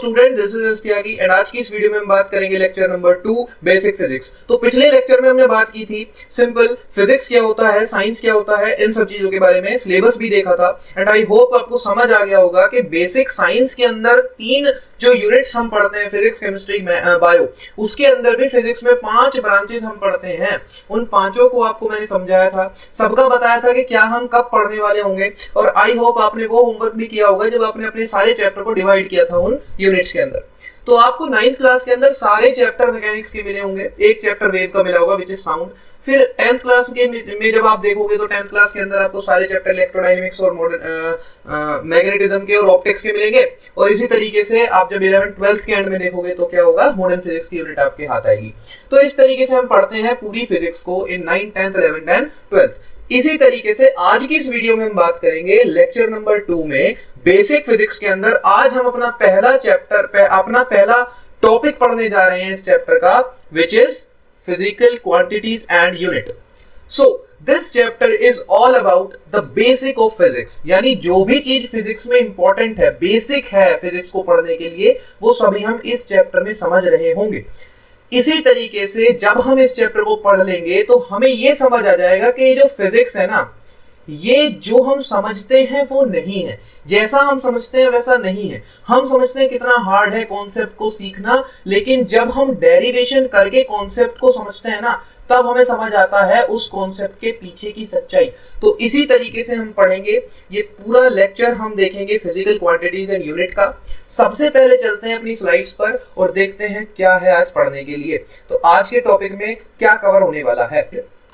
Student, this is Tyagi and आज की इस वीडियो में हम बात करेंगे लेक्चर नंबर 2 बेसिक फिजिक्स। तो पिछले लेक्चर में हमने बात की थी सिंपल फिजिक्स क्या होता है, साइंस क्या होता है, इन सब चीजों के बारे में सिलेबस भी देखा था एंड आई होप आपको समझ आ गया होगा कि बेसिक साइंस के अंदर 3 जो यूनिट्स हम पढ़ते हैं फिजिक्स, केमिस्ट्री, बायो, उसके अंदर भी फिजिक्स में 5 ब्रांचेस हम पढ़ते हैं। उन पांचों को आपको मैंने समझाया था, सबका बताया था कि क्या हम कब पढ़ने वाले होंगे और आई होप आपने वो होमवर्क भी किया होगा जब आपने अपने सारे चैप्टर को डिवाइड किया था उन यूनिट्स के अंदर। तो आपको 9th क्लास के अंदर सारे चैप्टर मैकेनिक्स के मिले होंगे, एक चैप्टर वेव का मिला होगा विच इज साउंड। फिर 10th क्लास के में जब आप देखोगे तो 10th क्लास के अंदर आपको सारे चैप्टर इलेक्ट्रोडायनेमिक्स और मैग्नेटिज्म के और ऑप्टिक्स के मिलेंगे। और इसी तरीके से आप जब 11th 12th के एंड में देखोगे तो क्या होगा, मॉडर्न फिजिक्स की यूनिट आपके हाथ आएगी। तो इस तरीके से हम पढ़ते हैं पूरी फिजिक्स को इन 9th 10th 11th and 12th। इसी तरीके से आज की इस वीडियो में हम बात करेंगे लेक्चर नंबर 2 में बेसिक फिजिक्स के अंदर। आज हम अपना पहला चैप्टर अपना पहला टॉपिक पढ़ने जा रहे हैं इस चैप्टर का, which is physical quantities and unit. So this chapter is all about the basic of physics, यानी जो भी चीज फिजिक्स में इंपॉर्टेंट है, बेसिक है फिजिक्स को पढ़ने के लिए, वो सभी हम इस चैप्टर में समझ रहे होंगे। इसी तरीके से जब हम इस चैप्टर को पढ़ लेंगे तो हमें यह समझ आ जाएगा कि ये जो फिजिक्स है ना, ये जो हम समझते हैं वो नहीं है, जैसा हम समझते हैं वैसा नहीं है। हम समझते हैं कितना हार्ड है कॉन्सेप्ट को सीखना, लेकिन जब हम डेरिवेशन करके कॉन्सेप्ट को समझते हैं ना, तब हमें समझ आता है उस कॉन्सेप्ट के पीछे की सच्चाई। तो इसी तरीके से हम पढ़ेंगे, ये पूरा लेक्चर हम देखेंगे फिजिकल क्वांटिटीज एंड यूनिट का। सबसे पहले चलते हैं अपनी स्लाइड्स पर और देखते हैं क्या है आज पढ़ने के लिए। तो आज के टॉपिक में क्या कवर होने वाला है,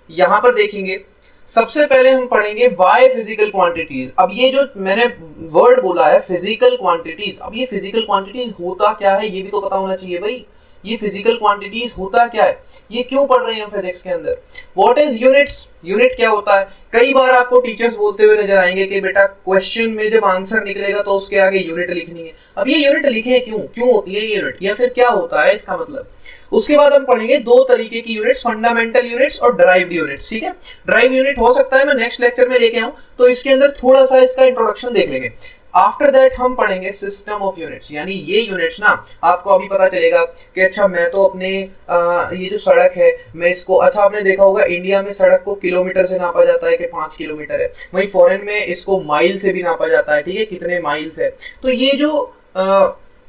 यहां पर देखेंगे। सबसे पहले हम पढ़ेंगे व्हाई फिजिकल क्वांटिटीज। अब ये जो मैंने वर्ड बोला है फिजिकल क्वांटिटीज, अब ये फिजिकल क्वांटिटीज होता क्या है ये भी तो पता होना चाहिए भाई। ये फिजिकल क्वांटिटीज होता क्या है, ये क्यों पढ़ रहे हैं हम फिजिक्स के अंदर। व्हाट इज यूनिट्स, यूनिट क्या होता है। कई बार आपको टीचर्स बोलते हुए नजर आएंगे कि बेटा क्वेश्चन में जब आंसर निकलेगा तो उसके आगे यूनिट लिखनी है। अब ये यूनिट लिखे क्यों होती है यूनिट, या फिर क्या होता है इसका मतलब। उसके बाद हम पढ़ेंगे 2 तरीके की यूनिट्स, फंडामेंटल यूनिट्स और डिराइव्ड यूनिट्स। ठीक है, डिराइव्ड यूनिट हो सकता है मैं नेक्स्ट लेक्चर में लेके आऊं, तो इसके अंदर थोड़ा सा इसका इंट्रोडक्शन देख लेंगे। आफ्टर दैट हम पढ़ेंगे सिस्टम ऑफ यूनिट्स, यानी ये यूनिट्स ना आपको अभी पता चलेगा कि अच्छा मैं तो अपने ये जो सड़क है मैं इसको, अच्छा आपने देखा होगा इंडिया में सड़क को किलोमीटर से नापा जाता है कि 5 किलोमीटर है, वहीं फॉरेन में इसको माइल से भी नापा जाता है। ठीक है, कितने माइल्स है। तो ये जो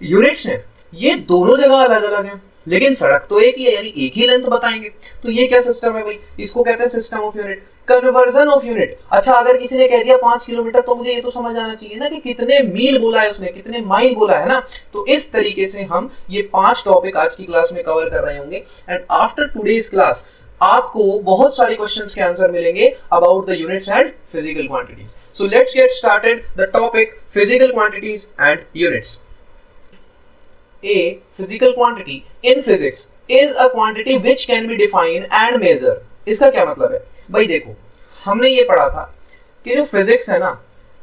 यूनिट्स हैं ये दोनों जगह अलग अलग हैं, लेकिन सड़क तो एक ही है, यानी एक ही लेंथ बताएंगे। तो ये क्या सिस्टम है भाई, इसको कहते हैं system of unit. Conversion of unit, अच्छा अगर किसी ने कह दिया 5 किलोमीटर तो मुझे ये तो समझ आना चाहिए ना कि कितने मील बोला है उसने, कितने माइल बोला है ना। तो इस तरीके से हम ये 5 टॉपिक आज की क्लास में कवर कर रहे होंगे एंड आफ्टर टुडेज क्लास आपको बहुत सारे क्वेश्चंस के आंसर मिलेंगे about the units and physical quantities. So let's get started the topic physical quantities and units. A physical quantity in physics is a quantity which can be defined and measured। इसका क्या मतलब है भाई, देखो हमने ये पढ़ा था कि जो फिजिक्स है ना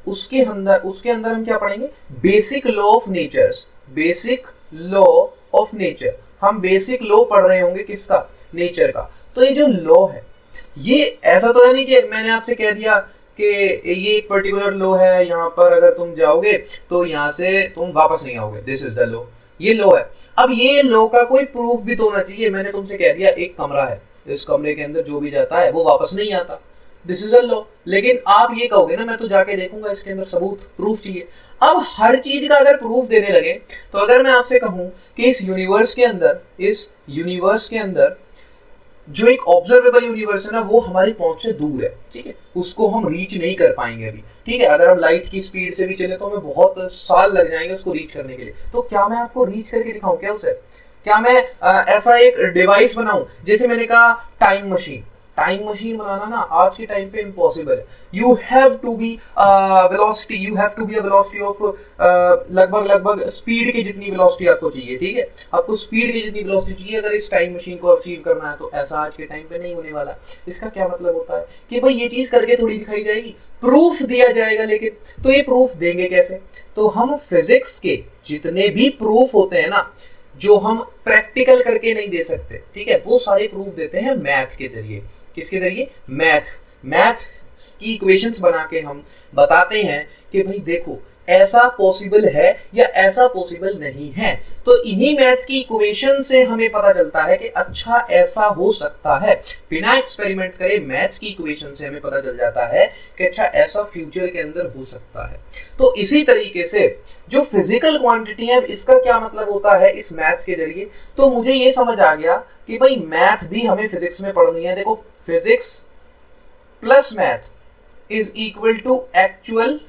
उसके अंदर हम क्या पढ़ेंगे, basic law of natures. Basic law of nature, हम बेसिक लॉ पढ़ रहे होंगे किसका, नेचर का। तो ये जो लॉ है ये ऐसा तो है नहीं कि मैंने आपसे कह दिया कि ये एक पर्टिकुलर लॉ है, यहाँ पर अगर तुम जाओगे तो यहाँ से तुम वापस नहीं आओगे, दिस इज द लॉ, ये लो है। अब ये लो का कोई प्रूफ भी तो होना चाहिए। मैंने तुमसे कह दिया एक कमरा है, इस कमरे के अंदर जो भी जाता है वो वापस नहीं आता, दिस इज अ लॉ। लेकिन आप ये कहोगे ना मैं तो जाके देखूंगा, इसके अंदर सबूत, प्रूफ चाहिए। अब हर चीज का अगर प्रूफ देने लगे तो अगर मैं आपसे कहूं कि इस यूनिवर्स के अंदर जो एक ऑब्जर्वेबल यूनिवर्स है ना वो हमारी पहुंच से दूर है, ठीक है, उसको हम रीच नहीं कर पाएंगे अभी। ठीक है, अगर हम लाइट की स्पीड से भी चले तो हमें बहुत साल लग जाएंगे उसको रीच करने के लिए। तो क्या मैं आपको रीच करके दिखाऊं क्या उसे, क्या मैं ऐसा एक डिवाइस बनाऊं, जैसे मैंने कहा टाइम मशीन बनाना ना आज के टाइम पे इम्पॉसिबल है। You have to be velocity of लगभग स्पीड की जितनी वेलोसिटी आपको चाहिए। ठीक है, आपको स्पीड की जितनी वेलोसिटी चाहिए अगर इस टाइम मशीन को अचीव करना है, तो ऐसा आज के टाइम पे नहीं होने वाला। इसका क्या मतलब होता है कि भाई ये चीज करके थोड़ी दिखाई जाएगी, प्रूफ दिया जाएगा। लेकिन तो ये प्रूफ देंगे कैसे, तो हम फिजिक्स के जितने भी प्रूफ होते हैं ना जो हम प्रैक्टिकल करके नहीं दे सकते, ठीक है, वो सारे प्रूफ देते हैं मैथ के जरिए। किसके जरिए, मैथ की इक्वेशंस बना के हम बताते हैं कि भाई देखो ऐसा पॉसिबल है या ऐसा पॉसिबल नहीं है। तो इन्हीं मैथ की इक्वेशन से हमें पता चलता है कि अच्छा ऐसा हो सकता है, बिना एक्सपेरिमेंट करे मैथ्स की इक्वेशन से हमें पता चल जाता है कि अच्छा ऐसा फ्यूचर के अंदर हो सकता है। तो इसी तरीके से जो फिजिकल क्वांटिटी है, इसका क्या मतलब होता है इस मैथ्स के जरिए, तो मुझे ये समझ आ गया कि भाई मैथ भी हमें फिजिक्स में पढ़नी है। देखो, physics plus math is equal to actual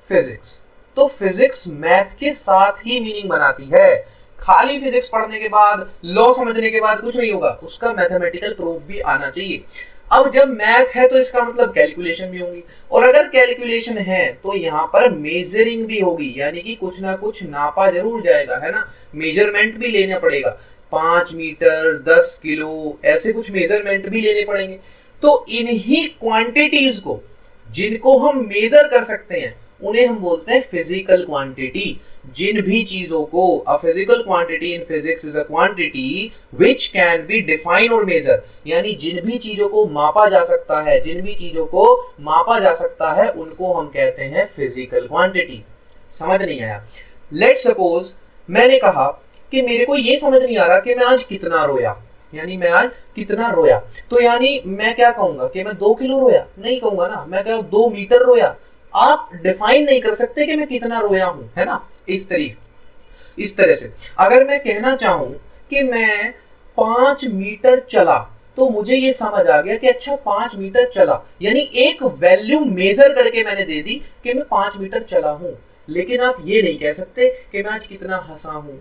physics. तो फिजिक्स मैथ के साथ ही मीनिंग बनाती है। खाली फिजिक्स पढ़ने के बाद, लॉ समझने के बाद कुछ नहीं होगा, उसका मैथमेटिकल प्रूफ भी आना चाहिए। अब जब मैथ है तो इसका मतलब कैलकुलेशन भी होगी, और अगर कैलकुलेशन है तो यहाँ पर मेजरिंग भी होगी, यानी कि कुछ ना कुछ नापा जरूर जाएगा, है ना, मेजरमेंट भी लेना पड़ेगा। 5 मीटर, 10 किलो, ऐसे कुछ मेजरमेंट भी लेने पड़ेंगे। तो इन्हीं क्वांटिटीज को, जिनको हम मेजर कर सकते हैं, उन्हें हम बोलते हैं फिजिकल क्वांटिटी। जिन भी चीजों को, a physical quantity in physics is a quantity which can be define और मेजर, यानी जिन भी चीजों को मापा जा सकता है, जिन भी चीजों को मापा जा सकता है, उनको हम कहते हैं फिजिकल क्वांटिटी। समझ नहीं आया? लेट्स सपोज मैंने कहा कि मेरे को ये समझ नहीं आ रहा कि मैं आज कितना रोया, यानी मैं आज कितना रोया, तो यानी मैं क्या कहूंगा कि मैं 2 किलो रोया? नहीं कहूंगा ना, मैं कहूँ 2 मीटर रोया। आप डिफाइन नहीं कर सकते कि मैं कितना रोया हूं, है ना। इस तरह से अगर मैं कहना चाहूं कि मैं 5 मीटर चला, तो मुझे ये समझ आ गया कि अच्छा 5 मीटर चला, यानी एक वैल्यू मेजर करके मैंने दे दी कि मैं 5 मीटर चला हूं। लेकिन आप ये नहीं कह सकते कि मैं आज कितना हंसा हूं,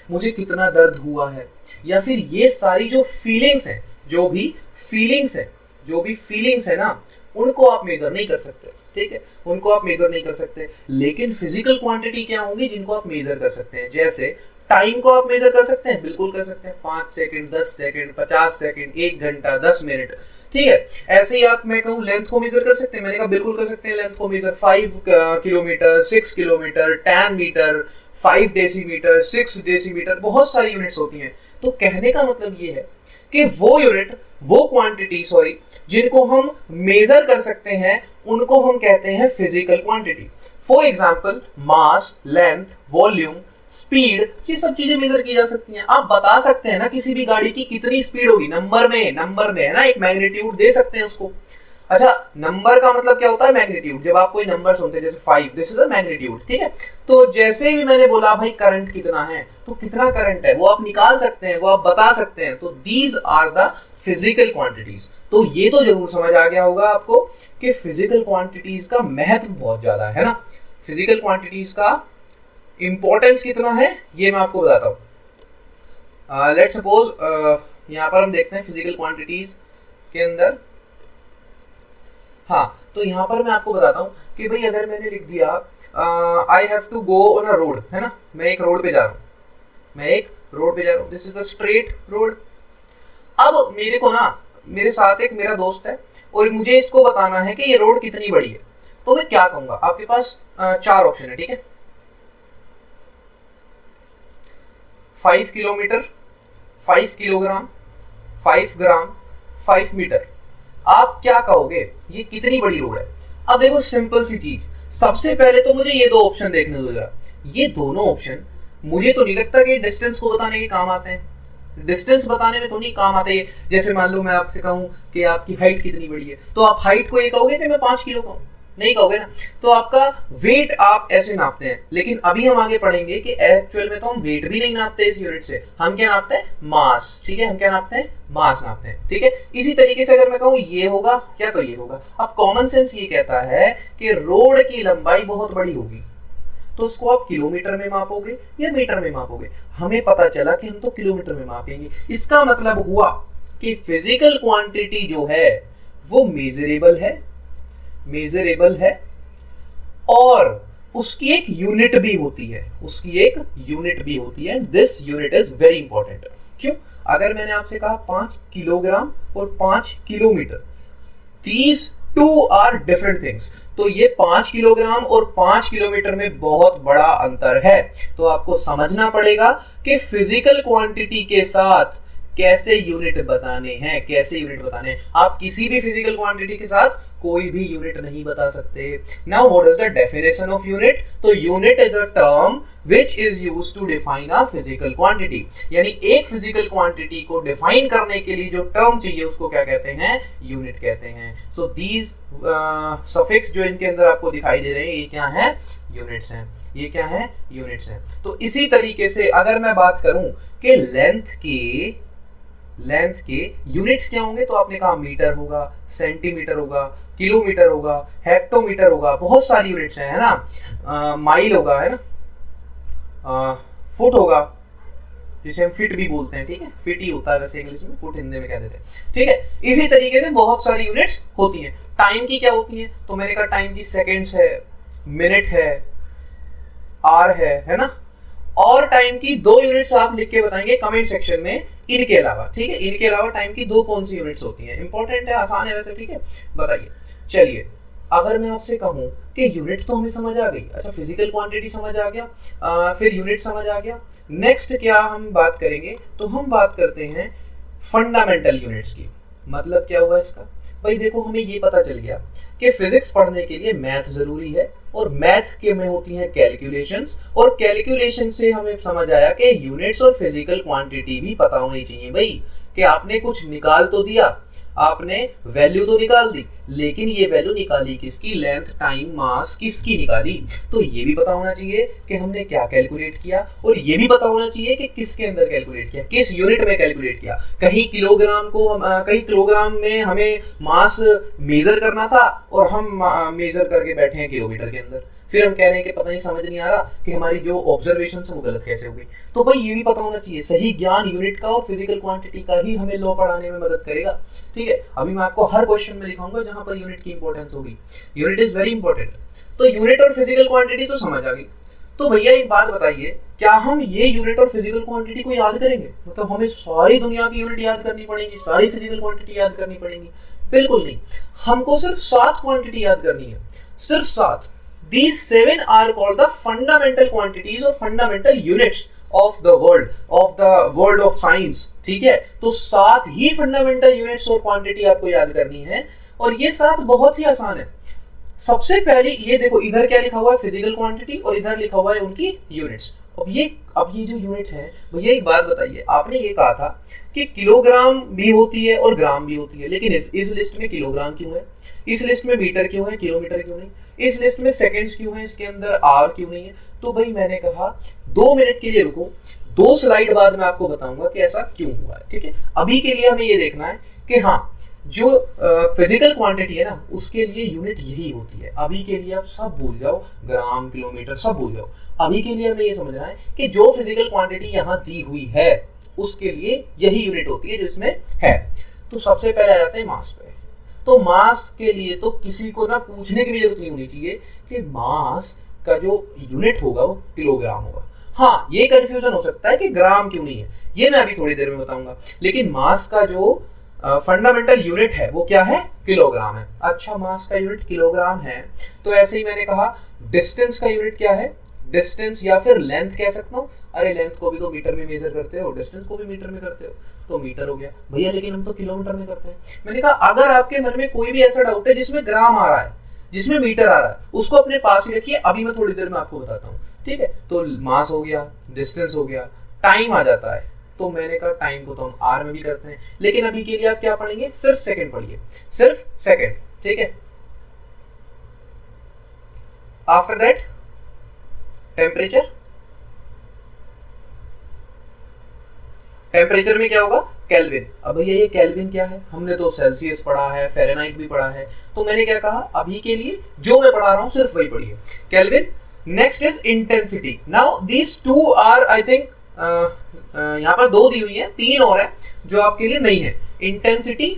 मुझे कितना दर्द हुआ है, या फिर ये सारी जो फीलिंग्स हैं, जो भी फीलिंग्स है ना, उनको आप मेजर नहीं कर सकते। ठीक है, उनको आप मेजर नहीं कर सकते। लेकिन फिजिकल क्वांटिटी क्या होंगी जिनको आप मेजर कर सकते हैं? जैसे टाइम को आप मेजर कर सकते हैं, बिल्कुल कर सकते हैं। 5 सेकंड, 10 सेकंड, 50 सेकंड, 1 घंटा, 10 मिनट, ठीक है। ऐसे ही आप, मैं कहूँ लेंथ को मेजर कर सकते हैं, मैंने कहा बिल्कुल कर सकते हैं लेंथ को measure. 5 kilometre, 6 kilometre, 10 metre, 5 decimetre, 6 decimetre, बहुत सारी यूनिट्स होती हैं। तो कहने का मतलब ये है कि वो यूनिट, वो क्वांटिटी, सॉरी, जिनको हम मेजर कर सकते हैं, उनको हम कहते हैं physical quantity. For example, mass, length, volume, speed, ये सब चीजें मेजर की जा सकती हैं। आप बता सकते हैं ना किसी भी गाड़ी की कितनी स्पीड होगी, नंबर में है ना, एक मैग्नीट्यूड दे सकते हैं उसको। अच्छा, नंबर का मतलब क्या होता है? मैग्नीट्यूड। जब आप कोई नंबर सुनते हैं, जैसे 5, दिस इज अ मैग्नीट्यूड, ठीक है। तो जैसे भी मैंने बोला भाई करंट कितना है, तो कितना करंट है वो आप निकाल सकते हैं, वो आप बता सकते हैं। तो these are the physical quantities. तो ये तो जरूर समझ आ गया होगा आपको कि फिजिकल क्वांटिटीज का महत्व बहुत ज्यादा है ना। फिजिकल क्वांटिटीज का इंपॉर्टेंस कितना है ये मैं आपको बताता हूँ। लेट्स सपोज यहाँ पर हम देखते हैं फिजिकल क्वांटिटीज के अंदर, हाँ, तो यहाँ पर मैं आपको बताता हूँ कि भाई अगर मैंने लिख दिया I have to go on a road, है ना, मैं एक रोड पे जा रहा हूँ, this is the straight road. अब मेरे को ना, मेरे साथ एक मेरा दोस्त है और मुझे इसको बताना है कि ये रोड कितनी बड़ी है। तो मैं क्या कहूंगा? आपके पास 4 ऑप्शन है, ठीक है। 5 किलोमीटर, 5 किलोग्राम, 5 ग्राम, 5 मीटर। आप क्या कहोगे ये कितनी बड़ी रोड है? अब देखो सिंपल सी चीज, सबसे पहले तो मुझे ये 2 ऑप्शन देखने दो जरा। ये दोनों ऑप्शन मुझे तो नहीं लगता कि डिस्टेंस को बताने के काम आते हैं। डिस्टेंस बताने में तो नहीं काम आते। जैसे मान लो मैं आपसे कहूं कि आपकी हाइट कितनी बड़ी है, तो आप हाइट को ये कहोगे कि मैं 5 किलो का हूं? नहीं कहोगे ना। तो आपका वेट आप ऐसे नापते हैं। लेकिन अभी हम आगे पढ़ेंगे कि एक्चुअल में तो हम वेट भी नहीं नापते इस यूनिट से, हम क्या नापते हैं? मास, ठीक है, हम क्या नापते हैं? मास नापते हैं, ठीक है। इसी तरीके से अगर मैं कहूँ ये होगा क्या, तो ये होगा। अब कॉमन सेंस ये कहता है कि रोड की लंबाई बहुत बड़ी होगी, तो उसको आप किलोमीटर में मापोगे या मीटर में मापोगे? हमें पता चला कि हम तो किलोमीटर में मापेंगे। इसका मतलब हुआ कि फिजिकल क्वांटिटी जो है वो मेजरेबल है और उसकी एक यूनिट भी होती है, this unit is very important. क्यों? अगर मैंने आपसे कहा 5 किलोग्राम और 5 kilometre, these 2 are different things. तो ये 5 किलोग्राम और 5 किलोमीटर में बहुत बड़ा अंतर है। तो आपको समझना पड़ेगा कि फिजिकल क्वांटिटी के साथ कैसे यूनिट बताने हैं, कैसे यूनिट बताने हैं। आप किसी भी फिजिकल क्वांटिटी के साथ कोई भी यूनिट नहीं बता सकते। Now what is the definition of unit? तो unit is a term which is used to define a physical quantity, यानी एक फिजिकल क्वांटिटी को डिफाइन करने के लिए जो टर्म चाहिए उसको क्या कहते हैं? यूनिट कहते हैं। सो दीज सफिक्स जो इनके अंदर आपको दिखाई दे रहे हैं, ये क्या है? यूनिट्स हैं। ये क्या है? यूनिट्स हैं। तो इसी तरीके से अगर मैं बात करूं कि लेंथ के यूनिट्स क्या होंगे, तो आपने कहा मीटर होगा, सेंटीमीटर होगा, किलोमीटर होगा, हेक्टोमीटर होगा, बहुत सारी यूनिट्स हैं, है ना। माइल होगा, है ना, फुट होगा, जिसे हम फिट भी बोलते हैं, ठीक है, फिट ही होता है वैसे इंग्लिश में, फुट हिंदी में कह देते हैं, ठीक है। इसी तरीके से बहुत सारी यूनिट्स होती हैं। टाइम की क्या होती है? तो मैंने कहा टाइम की सेकंड्स है, मिनट है, आवर है ना। और टाइम की दो यूनिट्स आप लिख के बताएंगे कमेंट सेक्शन में, इनके अलावा, ठीक है। इनके अलावा टाइम की दो कौन सी यूनिट्स होती हैं? इंपॉर्टेंट है, आसान है वैसे, ठीक है, बताइए। चलिए, अगर मैं आपसे कहूं कि यूनिट तो हमें समझ आ गई, अच्छा फिजिकल क्वांटिटी समझ आ गया, फिर यूनिट समझ आ गया, नेक्स्ट क्या हम बात करेंगे? तो हम बात करते हैं फंडामेंटल यूनिट्स की। मतलब क्या हुआ इसका? भाई देखो, हमें ये पता चल गया कि फिजिक्स पढ़ने के लिए मैथ जरूरी है, और मैथ के में होती हैं कैलकुलेशंस, और कैलकुलेशन से हमें समझ आया कि यूनिट्स और फिजिकल क्वांटिटी भी पता होनी चाहिए। भाई कि आपने कुछ निकाल तो दिया, आपने वैल्यू तो निकाल दी, लेकिन ये वैल्यू निकाली किसकी? लेंथ, टाइम, मास किसकी निकाली? तो ये भी पता होना चाहिए कि हमने क्या कैलकुलेट किया, और ये भी पता होना चाहिए कि किसके अंदर कैलकुलेट किया, किस यूनिट में कैलकुलेट किया। कहीं किलोग्राम में हमें मास मेजर करना था और हम मेजर करके बैठे हैं किलोमीटर के अंदर, फिर हम कह रहे हैं कि पता नहीं, समझ नहीं आ रहा कि हमारी जो ऑब्जर्वेशन है वो गलत कैसे हो गई। तो भाई ये भी पता होना चाहिए। सही ज्ञान यूनिट का और फिजिकल क्वांटिटी का ही हमें लॉ पढ़ाने में मदद करेगा, ठीक है। अभी मैं आपको हर क्वेश्चन में दिखाऊंगा जहां पर यूनिट की इंपॉर्टेंस होगी। Unit is very important. तो यूनिट और फिजिकल क्वांटिटी तो समझ आ गई। तो भैया एक बात बताइए, क्या हम ये यूनिट और फिजिकल क्वांटिटी को याद करेंगे? मतलब हमें सारी दुनिया की यूनिट याद करनी पड़ेगी, सारी फिजिकल क्वांटिटी याद करनी पड़ेगी? बिल्कुल नहीं। हमको सिर्फ 7 क्वांटिटी याद करनी है, सिर्फ 7। These 7 are called the fundamental quantities or fundamental units of the world of science, ठीक है। तो 7 ही fundamental units और quantity आपको याद करनी है, और ये 7 बहुत ही आसान है। सबसे पहले ये देखो, इधर क्या लिखा हुआ है? फिजिकल क्वांटिटी, और इधर लिखा हुआ है उनकी यूनिट्स। अब ये जो यूनिट है, भैया एक बात बताइए, आपने ये कहा था कि किलोग्राम भी होती है और ग्राम भी होती है, लेकिन इस लिस्ट में किलोग्राम क्यों है? इस लिस्ट में मीटर क्यों है, किलोमीटर क्यों नहीं? इस लिस्ट में सेकंड्स क्यों है, इसके अंदर आवर क्यों नहीं है? तो भाई मैंने कहा 2 मिनट के लिए रुको, 2 स्लाइड बाद मैं आपको बताऊंगा कि ऐसा क्यों हुआ है, ठीक है। अभी के लिए हमें ये देखना है कि हाँ, जो फिजिकल क्वांटिटी है ना, उसके लिए यूनिट यही होती है। अभी के लिए आप सब भूल जाओ, ग्राम, किलोमीटर सब भूल जाओ। अभी के लिए हमें ये समझना है कि जो फिजिकल क्वांटिटी यहाँ दी हुई है उसके लिए यही यूनिट होती है जो इसमें है। तो सबसे पहले आ जाते हैं मास पे। तो मास के लिए तो किसी को ना पूछने की भी जरूरत नहीं होनी चाहिए कि मास का जो यूनिट होगा वो किलोग्राम होगा। हाँ, ये कंफ्यूजन हो सकता है कि ग्राम क्यों नहीं है, ये मैं अभी थोड़ी देर में बताऊंगा। लेकिन मास का जो फंडामेंटल यूनिट है वो क्या है? किलोग्राम है। अच्छा, मास का यूनिट किलोग्राम है, तो ऐसे ही मैंने कहा डिस्टेंस का यूनिट क्या है? डिस्टेंस या फिर लेंथ कह सकता हूँ। अरे लेंथ को भी तो मीटर में मेजर करते हो, डिस्टेंस को भी मीटर में करते हो, तो मीटर हो गया भैया, लेकिन हम तो किलोमीटर में करते हैं। मैंने कहा अगर आपके मन में कोई भी ऐसा डाउट है जिसमें ग्राम आ रहा है, जिसमें मीटर आ रहा है, उसको अपने पास ही रखिए, अभी मैं थोड़ी देर में आपको बताता हूँ, ठीक है। तो मास हो गया, डिस्टेंस हो गया, टाइम आ जाता है, तो मैंने कहा टाइम को तो हम आर में भी करते हैं, लेकिन अभी के लिए आप क्या पढ़ेंगे? सिर्फ सेकंड पढ़िए, सिर्फ सेकंड, ठीक है। After that temperature. टेम्परेचर में क्या होगा? केल्विन। अब भैया ये केल्विन क्या है? हमने तो सेल्सियस पढ़ा है, फ़ारेनहाइट भी पढ़ा है, तो मैंने क्या कहा, अभी के लिए जो मैं पढ़ा रहा हूं सिर्फ वही पढ़िए, kelvin. Next is intensity. Now these two are I think, यहाँ पर 2 दी हुई है, 3 और है जो आपके लिए नहीं है। इंटेंसिटी,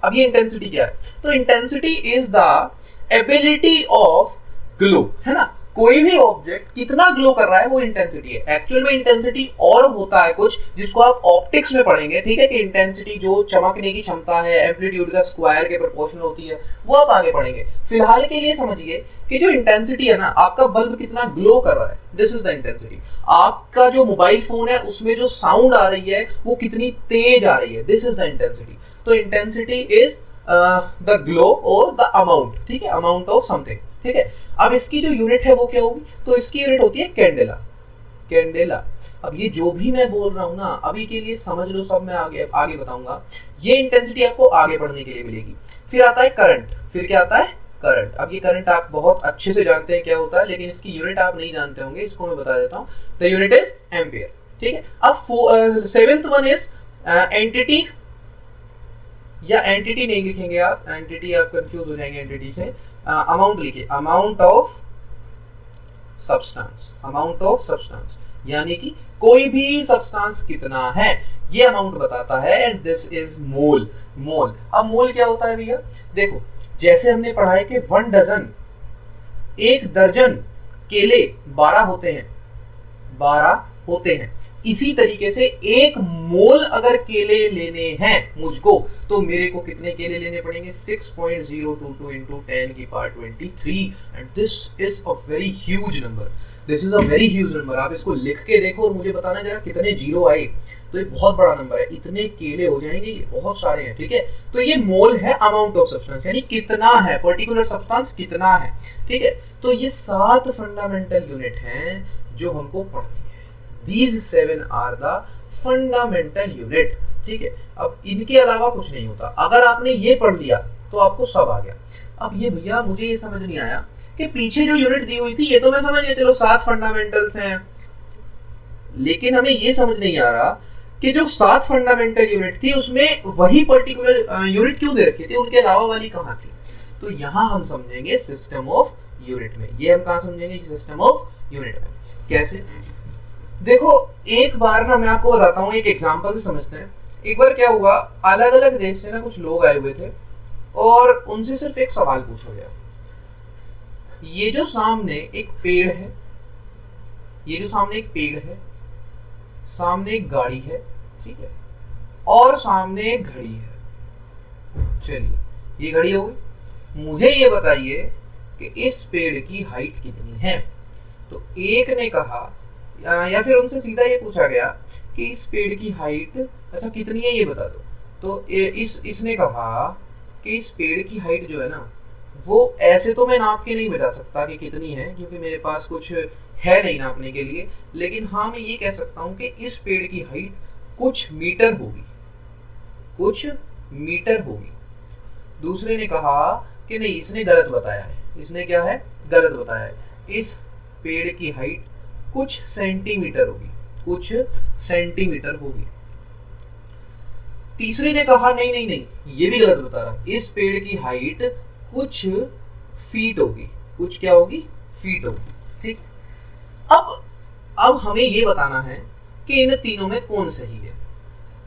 अब ये इंटेंसिटी क्या है? तो intensity is the ability of glow, है ना, कोई भी ऑब्जेक्ट कितना ग्लो कर रहा है वो इंटेंसिटी है। एक्चुअल में इंटेंसिटी और होता है कुछ जिसको आप ऑप्टिक्स में पढ़ेंगे, ठीक है, कि इंटेंसिटी जो चमकने की क्षमता है एम्पलीट्यूड का स्क्वायर के प्रोपोर्शनल होती है, वो आप आगे पढ़ेंगे। फिलहाल के लिए समझिए कि जो इंटेंसिटी है ना, आपका बल्ब कितना ग्लो कर रहा है, दिस इज द इंटेंसिटी। आपका जो मोबाइल फोन है उसमें जो साउंड आ रही है वो कितनी तेज आ रही है, दिस इज द इंटेंसिटी। तो इंटेंसिटी इज द ग्लो और द अमाउंट, ठीक है, अमाउंट ऑफ समथिंग, ठीक है। अब इसकी जो यूनिट है वो क्या होगी, तो इसकी यूनिट होती है कैंडेला, कैंडेला। अब ये जो भी मैं बोल रहा हूं ना अभी के लिए समझ लो, सब मैं आगे आगे बताऊंगा। ये इंटेंसिटी आपको आगे पढ़ने के लिए मिलेगी। फिर आता है करंट, फिर क्या आता है करंट। अब ये करंट आप बहुत अच्छे से जानते हैं क्या होता है, लेकिन इसकी यूनिट आप नहीं जानते होंगे, इसको मैं बता देता हूँ। द यूनिट इज एम्पियर, ठीक है। अब सेवेंथ वन इज एंटिटी, या एंटिटी नहीं लिखेंगे आप, एंटिटी आप कंफ्यूज हो जाएंगे एंटिटी से। अमाउंट लिखिए, amount of substance, amount of substance, यानी कि कोई भी सब्सटेंस कितना है ये अमाउंट बताता है, एंड दिस इज मोल। मोल, अब मोल क्या होता है भैया, देखो जैसे हमने पढ़ा है कि 1 डजन, 1 दर्जन केले 12 होते हैं, 12 होते हैं। इसी तरीके से 1 मोल अगर केले लेने हैं मुझको, तो मेरे को कितने केले लेने पड़ेंगे, 6.022 into 10 की power 23, and this is a very huge number, this is a very huge number. आप इसको लिख के देखो और मुझे बताना जरा कितने जीरो आए, तो ये बहुत बड़ा नंबर है, इतने केले हो जाएंगे, ये बहुत सारे हैं, ठीक है। तो ये मोल है अमाउंट ऑफ सब्सटेंस, यानी कितना है, पर्टिकुलर सब्सटेंस कितना है, ठीक है। तो ये 7 फंडामेंटल यूनिट हैं जो हमको पढ़ती है। These 7 are the fundamental unit, ठीक है। अब इनके अलावा कुछ नहीं होता। अगर आपने ये पढ़ लिया तो आपको सब आ गया। अब ये भैया मुझे ये समझ नहीं आया कि पीछे जो यूनिट दी हुई थी ये तो मैं समझ गया, चलो 7 फंडामेंटल्स हैं, लेकिन हमें ये समझ नहीं आ रहा कि जो 7 फंडामेंटल यूनिट थी उसमें वही पर्टिकुलर यूनिट क्यों दे रखी थी, उनके अलावा वाली कहाँ थी। तो यहाँ हम समझेंगे सिस्टम ऑफ यूनिट में। ये हम कहाँ समझेंगे, सिस्टम ऑफ यूनिट में। कैसे, देखो एक बार ना मैं आपको बताता हूँ, एक एग्जांपल से समझते हैं। एक बार क्या हुआ, अलग अलग देश से ना कुछ लोग आए हुए थे और उनसे सिर्फ एक सवाल पूछा गया, ये जो सामने एक पेड़ है, ये जो सामने एक पेड़ है, सामने एक गाड़ी है, ठीक है, और सामने एक घड़ी है। चलिए ये घड़ी हो गई, मुझे ये बताइए कि इस पेड़ की हाइट कितनी है। तो एक ने कहा, या फिर उनसे सीधा ये पूछा गया कि इस पेड़ की हाइट अच्छा कितनी है ये बता दो। तो इसने कहा कि इस पेड़ की हाइट जो है ना, वो ऐसे तो मैं नाप के नहीं बता सकता कि कितनी है, क्योंकि मेरे पास कुछ है नहीं नापने के लिए, लेकिन हाँ मैं ये कह सकता हूँ कि इस पेड़ की हाइट कुछ मीटर होगी, कुछ मीटर होगी। दूसरे ने कहा कि नहीं, इसने गलत बताया है, इसने क्या है, गलत बताया है, इस पेड़ की हाइट कुछ सेंटीमीटर होगी, कुछ सेंटीमीटर होगी। तीसरे ने कहा नहीं नहीं नहीं, ये भी गलत बता रहा, इस पेड़ की हाइट कुछ फीट होगी, कुछ क्या होगी, फीट होगी, ठीक। अब हमें ये बताना है कि इन तीनों में कौन सही है।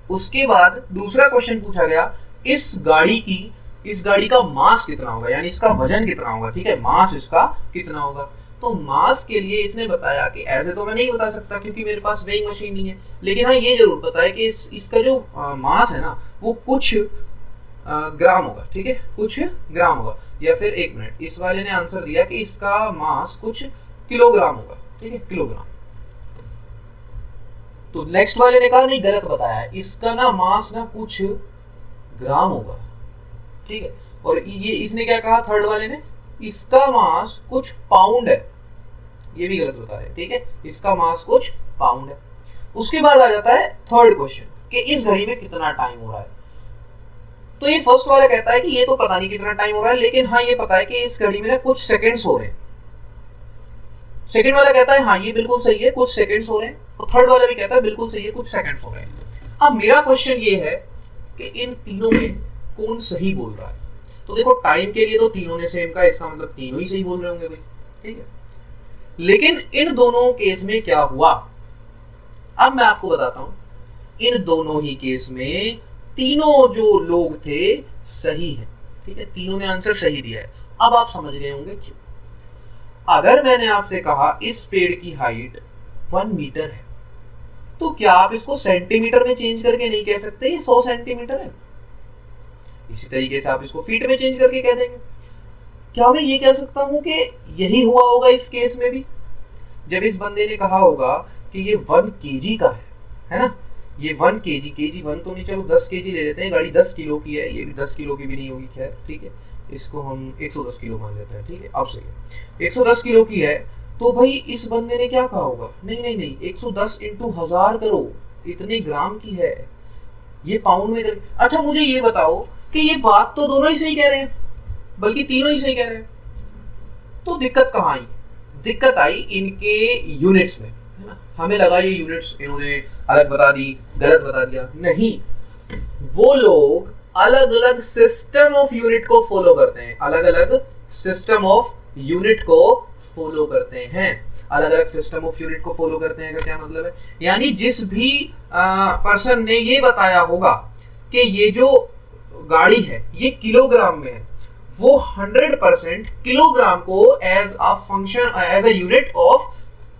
उसके बाद दूसरा क्वेश्चन पूछा गया, इस गाड़ी का मास कितना होगा, यानी इसका वजन कितना होगा, ठीक है, मास इसका कितना होगा। तो मास के लिए इसने बताया कि ऐसे तो मैं नहीं बता सकता क्योंकि मेरे पास वेइंग मशीन नहीं है, लेकिन हाँ ये जरूर पता है कि इसका जो मास है ना वो कुछ ग्राम होगा, ठीक है, कुछ ग्राम होगा। या फिर एक मिनट, इस वाले ने आंसर दिया कि इसका मास कुछ किलोग्राम होगा, ठीक है, किलोग्राम। तो नेक्स्ट वाले ने कहा नहीं, गलत बताया है, इसका ना मास ना कुछ ग्राम होगा, ठीक है। और ये इसने क्या कहा, थर्ड वाले ने, इसका मास कुछ पाउंड है, ये भी गलत बता रहे, ठीक है, इसका मास कुछ पाउंड है। उसके बाद आ जाता है थर्ड क्वेश्चन कि इस घड़ी में कितना टाइम हो रहा है। तो ये फर्स्ट वाला कहता है कि ये तो पता नहीं कितना टाइम हो रहा है, लेकिन हाँ ये पता है कि इस घड़ी में ना कुछ सेकंड्स हो रहे हैं। सेकंड वाला कहता है हाँ ये बिल्कुल सही है, कुछ सेकंड्स हो रहे हैं। तो थर्ड वाला भी कहता है बिल्कुल सही है, कुछ सेकंड्स हो रहे हैं। अब मेरा क्वेश्चन ये है कि इन तीनों में कौन सही बोल रहा है। तो देखो टाइम के लिए तो तीनों ने सेम का, इसका मतलब तीनों ही सही बोल रहे होंगे भाई, ठीक है। लेकिन इन दोनों केस में क्या हुआ, अब मैं आपको बताता हूं। इन दोनों ही केस में तीनों जो लोग थे सही है, ठीक है, तीनों ने आंसर सही दिया है। अब आप समझ गए होंगे क्यों। अगर मैंने आपसे कहा इस पेड़ की हाइट 1 मीटर है, तो क्या आप इसको सेंटीमीटर में चेंज करके नहीं कह सकते ये 100 सेंटीमीटर है? इसी तरीके से आप इसको फीट में चेंज करके कह देंगे। क्या मैं ये कह सकता हूं कि यही हुआ होगा इस केस में भी? जब इस बंदे ने कहा होगा कि ये 1 केजी का है ना, ये 1 केजी, केजी 1 तो नहीं, चलो 10 केजी ले लेते हैं, गाड़ी 10 किलो की है, ये भी 10 किलो की भी नहीं होगी, खैर ठीक है, इसको हम 110 किलो मान लेते हैं, ठीक है, अब सही है, 110 किलो की है, तो भाई इस बंदे ने क्या कहा होगा, नहीं नहीं नहीं, 110 इंटू 1000 करो, इतने ग्राम की है, ये पाउंड में कर। अच्छा मुझे ये बताओ कि ये बात तो दोनों ही सही कह रहे हैं, बल्कि तीनों ही सही कह रहे हैं, तो दिक्कत कहाँ आई? दिक्कत आई इनके यूनिट्स में, है ना। हमें लगा ये यूनिट्स इन्होंने अलग बता दी, गलत बता दिया, नहीं, वो लोग अलग अलग सिस्टम ऑफ यूनिट को फॉलो करते हैं, अलग अलग सिस्टम ऑफ यूनिट को फॉलो करते हैं, अलग अलग सिस्टम ऑफ यूनिट को फॉलो करते हैं का क्या मतलब है? यानी जिस भी पर्सन ने ये बताया होगा कि ये जो गाड़ी है ये किलोग्राम में है, वो 100% किलोग्राम को as a function, as a unit of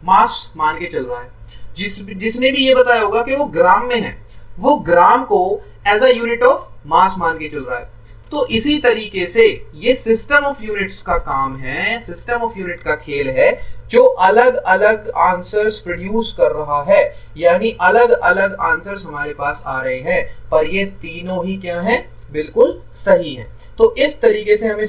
mass मान के चल रहा है। जिसने भी ये बताया होगा कि वो ग्राम में है, वो ग्राम को as a unit of mass मान के चल रहा है। तो इसी तरीके से ये सिस्टम ऑफ यूनिट्स का काम है, सिस्टम ऑफ यूनिट का खेल है, जो अलग अलग आंसर्स प्रोड्यूस कर रहा है, यानी अलग अलग आंसर्स हमारे पास आ रहे हैं, पर ये तीनों ही क्या हैं? बिल्कुल सही हैं। तो इस तरीके से हमें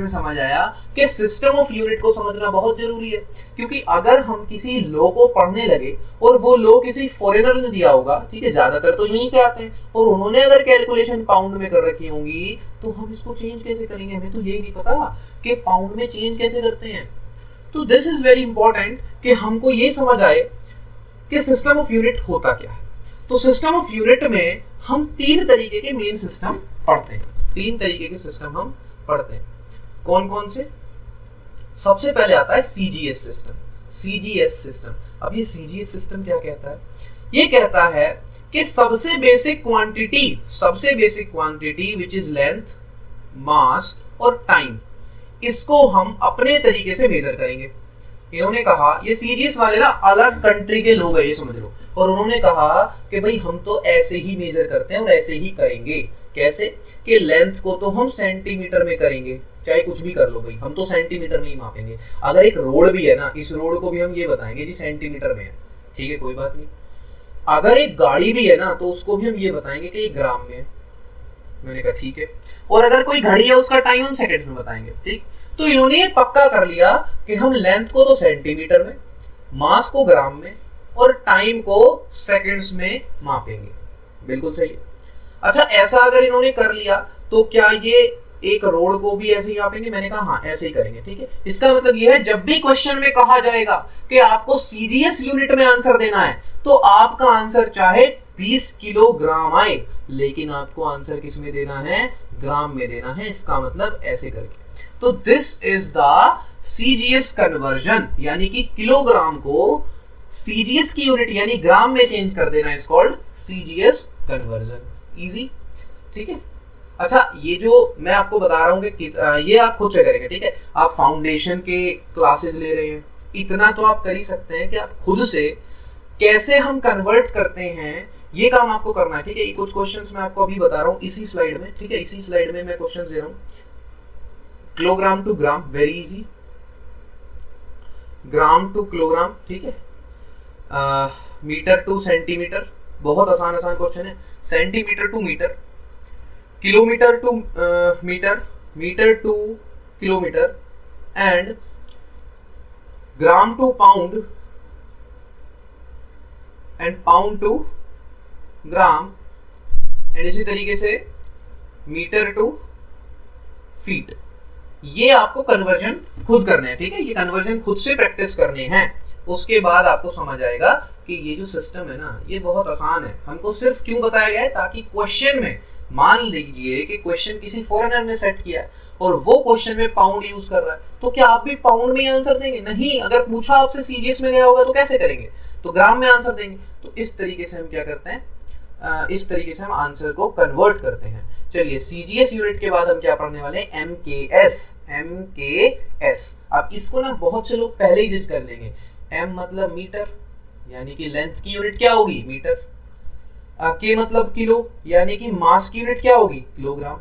समझ आया कि सिस्टम ऑफ यूनिट को समझना बहुत जरूरी है, क्योंकि अगर हम किसी लॉ को पढ़ने लगे और वो लॉ किसी फॉरेनर ने दिया होगा, ठीक है, ज्यादातर तो यहीं से आते हैं, और उन्होंने अगर कैलकुलेशन पाउंड में कर रखी होंगी, तो हम इसको चेंज कैसे करेंगे? हमें तो यही नहीं पता कि पाउंड में चेंज कैसे करते हैं। तो दिस इज वेरी इंपॉर्टेंट कि हमको ये समझ आए कि सिस्टम ऑफ यूनिट होता क्या है। तो सिस्टम ऑफ यूनिट में हम 3 तरीके के मेन सिस्टम पढ़ते हैं, 3 तरीके के सिस्टम हम पढ़ते हैं। कौन कौन से? सबसे पहले आता है सीजीएस सिस्टम। सीजीएस सिस्टम, अब ये सीजीएस सिस्टम क्या कहता है? ये कहता है कि सबसे basic quantity which is length, mass और टाइम, इसको हम अपने तरीके से मेजर करेंगे। इन्होंने कहा, ये सीजीएस वाले ना अलग कंट्री के लोग हैं, ये समझ लो, और उन्होंने कहा कि भाई हम तो ऐसे ही मेजर करते हैं और ऐसे ही करेंगे। कैसे? कि लेंथ को तो हम सेंटीमीटर में करेंगे, चाहे कुछ भी कर लो भाई, हम तो सेंटीमीटर में ही मापेंगे। अगर एक रोड भी है ना, इस रोड को भी हम ये बताएंगे जी सेंटीमीटर में है, ठीक है, कोई बात नहीं। अगर एक गाड़ी भी है ना, तो उसको भी हम ये बताएंगे कि ये ग्राम में है। मैंने कहा ठीक है। और अगर कोई घड़ी है, उसका टाइम हम सेकंड में बताएंगे, ठीक। तो इन्होंने ये पक्का कर लिया कि हम लेंथ को तो सेंटीमीटर में, मास को ग्राम में और टाइम को सेकंड्स में मापेंगे। बिल्कुल सही है। अच्छा, ऐसा अगर इन्होंने कर लिया तो क्या ये एक रोड को भी ऐसे ही मापेंगे? मैंने कहा हाँ, ऐसे ही करेंगे, ठीक है। इसका मतलब यह है, जब भी क्वेश्चन में कहा जाएगा कि आपको सीजीएस यूनिट में आंसर देना है, तो आपका आंसर चाहे 20 किलोग्राम आए, लेकिन आपको आंसर किस में देना है? ग्राम में देना है। इसका मतलब ऐसे करके। तो this is the CGS conversion, यानी कि किलोग्राम को सीजीएस की यूनिट यानी ग्राम में चेंज कर देना, is called CGS conversion. Easy, ठीक है। अच्छा, ये जो मैं आपको बता रहा हूँ कि ये आप खुद से करेंगे, ठीक है। आप फाउंडेशन के क्लासेस ले रहे हैं, इतना तो आप कर ही सकते हैं कि आप खुद से कैसे हम कन्वर्ट करते हैं, ये काम आपको करना है, ठीक है। कुछ क्वेश्चंस मैं आपको अभी बता रहा हूँ इसी स्लाइड में, ठीक है। इसी स्लाइड में मैं क्वेश्चन दे रहा हूँ। Kilogram to gram, very easy. Gram to kilogram, ठीक है। मीटर टू सेंटीमीटर, बहुत आसान क्वेश्चन है। Centimetre to metre, kilometre to metre, metre to kilometre, and gram to pound, and pound to gram, and इसी तरीके से मीटर टू फीट। ये आपको कन्वर्जन खुद करने हैं, ठीक है। ये कन्वर्जन खुद से प्रैक्टिस करने हैं। उसके बाद आपको समझ आएगा कि ये जो सिस्टम है ना, ये बहुत आसान है। हमको सिर्फ क्यों बताया गया है? ताकि क्वेश्चन में, मान लीजिए कि क्वेश्चन किसी फॉरेनर ने सेट किया है और वो क्वेश्चन में पाउंड यूज कर रहा है, तो क्या आप भी पाउंड में ही आंसर देंगे? नहीं। अगर पूछा आपसे सीजीएस में गया होगा तो कैसे करेंगे? तो ग्राम में आंसर देंगे। तो इस तरीके से हम क्या करते हैं? इस तरीके से हम आंसर को कन्वर्ट करते हैं। चलिए सीजीएस यूनिट के बाद हम क्या पढ़ने वाले हैं, एमकेएस। एमकेएस, अब इसको ना बहुत से लोग पहले ही जज कर लेंगे। एम मतलब मीटर, यानी कि लेंथ की यूनिट क्या होगी, मीटर। के मतलब किलो, यानी कि मास की यूनिट क्या होगी, किलोग्राम।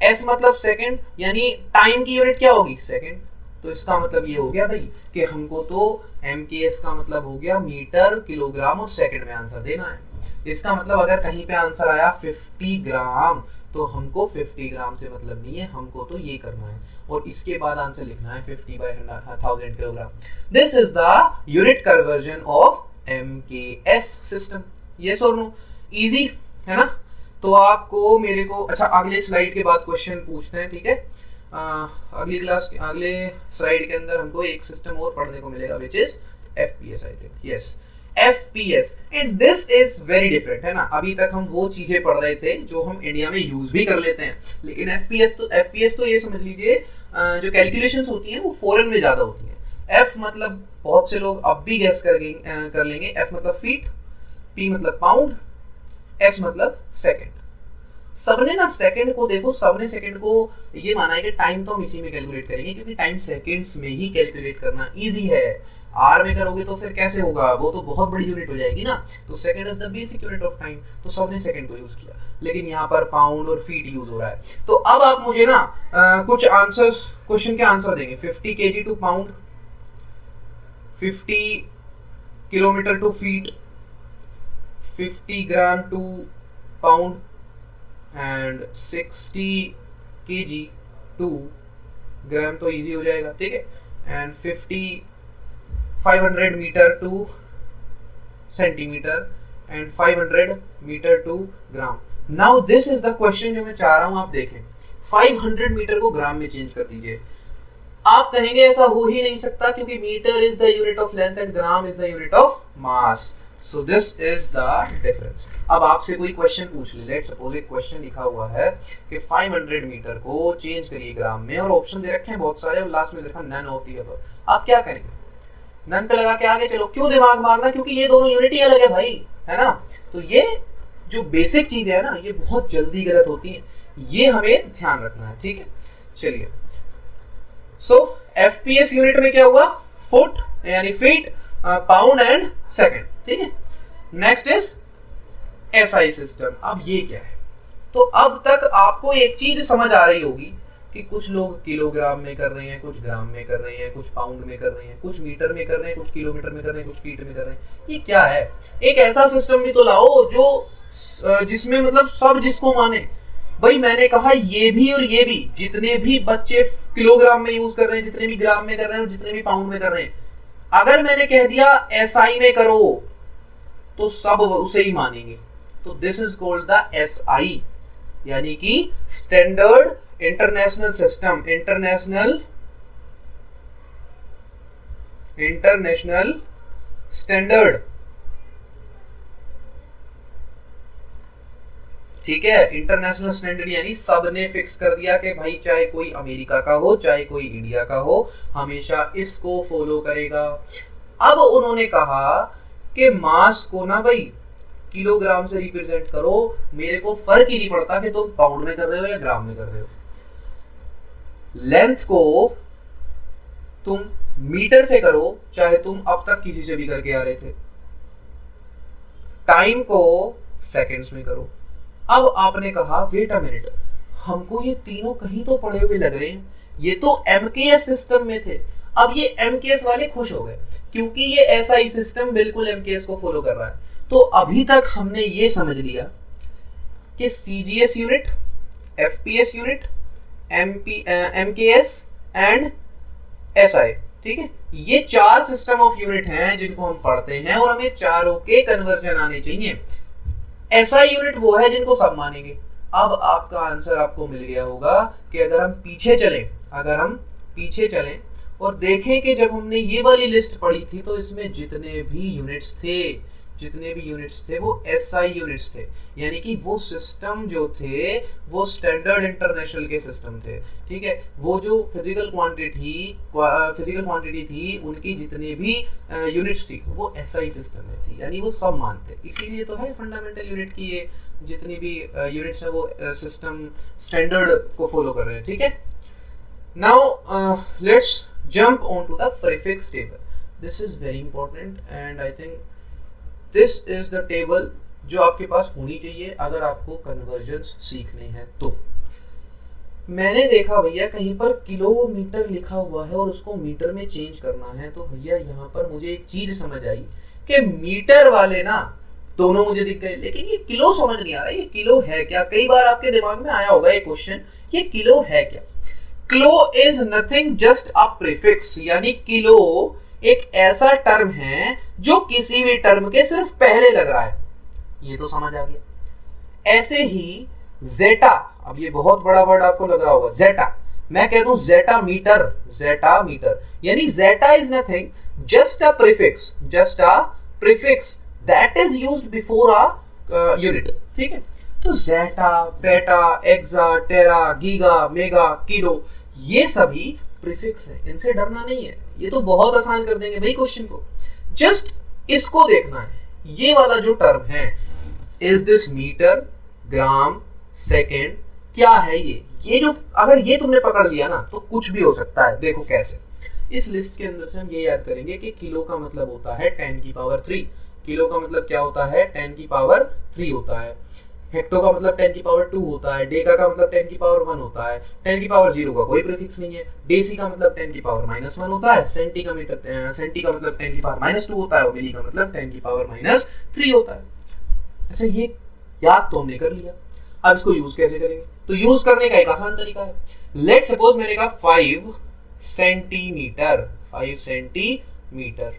एस मतलब सेकंड, यानी टाइम की यूनिट क्या होगी, सेकंड। तो इसका मतलब ये हो गया भाई कि हमको तो एमकेएस का मतलब हो गया मीटर, किलोग्राम और सेकंड में आंसर देना है। इसका मतलब अगर कहीं पे आंसर आया 50 ग्राम तो हमको 50 ग्राम से मतलब नहीं है, हमको तो ये करना है और इसके बाद आंसर लिखना है 50/1000 kilogram. This is the unit conversion of MKS system. Yes और नो, इजी है ना। तो आपको मेरे को अच्छा अगले स्लाइड के बाद क्वेश्चन पूछते हैं, ठीक है। अगली क्लास के अगले स्लाइड के अंदर हमको एक सिस्टम और पढ़ने को मिलेगा which is FPS, I think, yes FPS. And this is very different, है ना। अभी तक हम वो चीजें पढ़ रहे थे जो हम इंडिया में यूज भी कर लेते हैं, लेकिन एफपीएस तो ये समझ लीजिए जो कैलकुलेशंस होती हैं वो फॉरेन में ज्यादा होती हैं। एफ मतलब बहुत से लोग अब भी गैस कर लेंगे, एफ मतलब फीट, पी मतलब पाउंड, एस मतलब सेकंड। सबने ना सेकंड को देखो, सबने सेकंड को ये माना है कि टाइम तो हम इसी में कैलकुलेट करेंगे क्योंकि टाइम सेकंड्स में ही कैलकुलेट करना इजी है। आर में करोगे तो फिर कैसे होगा, वो तो बहुत बड़ी यूनिट हो जाएगी ना। तो second is the basic unit of time, तो सबने सेकंड को यूज किया, लेकिन यहाँ पर पाउंड और फीट यूज हो रहा है। तो अब आप मुझे ना कुछ आंसर्स, क्वेश्चन के आंसर देंगे। 50 kg to pound, 50 kilometre to feet, 50 gram to pound and 60 kg to gram, तो इजी हो जाएगा, ठीक है। And 500 metre to centimetre and 500 metre to gram. Now this is the question जो मैं चाह रहा हूं आप देखें। 500 मीटर को ग्राम में चेंज कर दीजिए। आप कहेंगे ऐसा हो ही नहीं सकता क्योंकि metre is the unit of length and gram is the unit of mass. So this is the difference. अब आपसे कोई क्वेश्चन पूछ ले, लेट्स सपोज एक क्वेश्चन लिखा हुआ है कि 500 मीटर को चेंज करिए ग्राम में, और ऑप्शन दे रखे हैं बहुत सारे और लास्ट में दे रखा नन ऑफ द अबव। आप क्या करेंगे, नन पे लगा के आगे चलो। क्यों दिमाग मारना, क्योंकि ये दोनों यूनिट ही अलग है भाई, है ना। तो ये जो बेसिक चीज है ना, ये बहुत जल्दी गलत होती है, ये हमें ध्यान रखना है, ठीक है। चलिए, सो एफपीएस यूनिट में क्या हुआ, फुट यानी फीट, पाउंड एंड सेकंड, ठीक है। Next is SI system. अब ये क्या है, तो अब तक आपको एक चीज समझ आ रही होगी कि कुछ लोग किलोग्राम में कर रहे हैं, कुछ ग्राम में कर रहे हैं, कुछ पाउंड में कर रहे हैं, कुछ मीटर में कर रहे हैं, कुछ किलोमीटर में कर रहे हैं, कुछ फीट में कर रहे हैं। ये क्या है, एक ऐसा सिस्टम भी तो लाओ जो जिसमें मतलब सब जिसको माने। भाई मैंने कहा ये भी और ये भी, जितने भी बच्चे किलोग्राम में यूज कर रहे हैं, जितने भी ग्राम में कर रहे हैं, जितने भी पाउंड में कर रहे हैं, अगर मैंने कह दिया एसआई में करो तो सब उसे ही मानेंगे। तो this is called the SI, यानी कि standard international system, international standard, ठीक है। इंटरनेशनल स्टैंडर्ड यानी सबने फिक्स कर दिया कि भाई चाहे कोई अमेरिका का हो, चाहे कोई इंडिया का हो, हमेशा इसको फॉलो करेगा। अब उन्होंने कहा कि मास को ना भाई किलोग्राम से रिप्रेजेंट करो, मेरे को फर्क ही नहीं पड़ता कि तुम पाउंड में कर रहे हो या ग्राम में कर रहे हो। लेंथ को तुम मीटर से करो, चाहे तुम अब तक किसी से भी करके आ रहे थे। टाइम को सेकंड्स में करो। अब आपने कहा वेट अ मिनट, हमको ये तीनों कहीं तो पड़े हुए लग रहे हैं, ये तो एमकेएस सिस्टम में थे। अब ये एमकेएस वाले खुश हो गए क्योंकि ये एसआई सिस्टम बिल्कुल एमकेएस को फॉलो कर रहा है। तो अभी तक हमने ये समझ लिया कि CGS unit, FPS unit, MKS and SI, ठीक है। ये चार सिस्टम ऑफ यूनिट हैं जिनको हम पढ़ते हैं और हमें चारों के कन्वर्जन आने चाहिए। एसआई यूनिट वो है जिनको सब मानेंगे। अब आपका आंसर आपको मिल गया होगा कि अगर हम पीछे चलें और देखें कि जब हमने ये वाली लिस्ट पढ़ी थी तो इसमें जितने भी यूनिट्स थे जितने भी यूनिट्स थे वो एसआई यूनिट्स थे, यानी कि वो सिस्टम जो थे वो स्टैंडर्ड इंटरनेशनल के सिस्टम थे, ठीक है। वो जो फिजिकल क्वांटिटी थी उनकी जितने भी यूनिट्स थी वो एसआई सिस्टम में थी, यानी वो सब मानते। इसीलिए तो है फंडामेंटल यूनिट की ये जितनी भी यूनिट्स है वो सिस्टम स्टैंडर्ड को फॉलो कर रहे हैं, ठीक है। Now let's jump on to the prefix table. This is very important and I think this is the table जो आपके पास होनी चाहिए अगर आपको कन्वर्जन्स सीखने हैं। तो मैंने देखा भैया कहीं पर किलोमीटर लिखा हुआ है और उसको मीटर में चेंज करना है, तो भैया यहाँ पर मुझे एक चीज समझ आई कि मीटर वाले ना दोनों मुझे दिख गए, लेकिन ये किलो समझ नहीं आ रहा, ये किलो है क्या। कई बार आपके दिमाग में आया होगा ये क्वेश्चन, ये किलो है क्या। Kilo is nothing just a prefix, यानी किलो एक ऐसा टर्म है जो किसी भी टर्म के सिर्फ पहले लग रहा है, ये तो समझ आ गया। ऐसे ही जेटा, अब ये बहुत बड़ा वर्ड आपको लग रहा होगा, जेटा, मैं कह दूं जेटा मीटर, जेटा मीटर, यानी zetta is nothing just a prefix that is used before a unit, ठीक है। तो zetta, peta, exa, tera, giga, mega, kilo, ये सभी प्रीफिक्स है, इनसे डरना नहीं है, ये तो बहुत आसान कर देंगे भाई क्वेश्चन को। जस्ट इसको देखना है, ये वाला जो टर्म है, is this metre, gram, second, क्या है ये जो अगर ये तुमने पकड़ लिया ना तो कुछ भी हो सकता है। देखो कैसे, इस लिस्ट के अंदर से हम ये याद करेंगे कि किलो का मतलब होता है 10 की पावर 3, किलो का मतलब क्या होता है 10 की पावर 3 होता है, हेक्टो का मतलब 10 की पावर 2 होता है, डेका का मतलब 10 की पावर 1 होता है, 10 की पावर 0 का कोई प्रीफिक्स नहीं है, डेसी का मतलब 10 की पावर -1 होता है, सेंटी का मतलब 10 की पावर -2 होता है और मिली का मतलब 10 की पावर -3 होता है। अच्छा, ये याद तो हमने कर लिया, अब इसको यूज कैसे करेंगे? तो यूज करने का एक आसान तरीका है। लेट सपोज मैंने कहा 5 सेंटीमीटर, 5 सेंटीमीटर,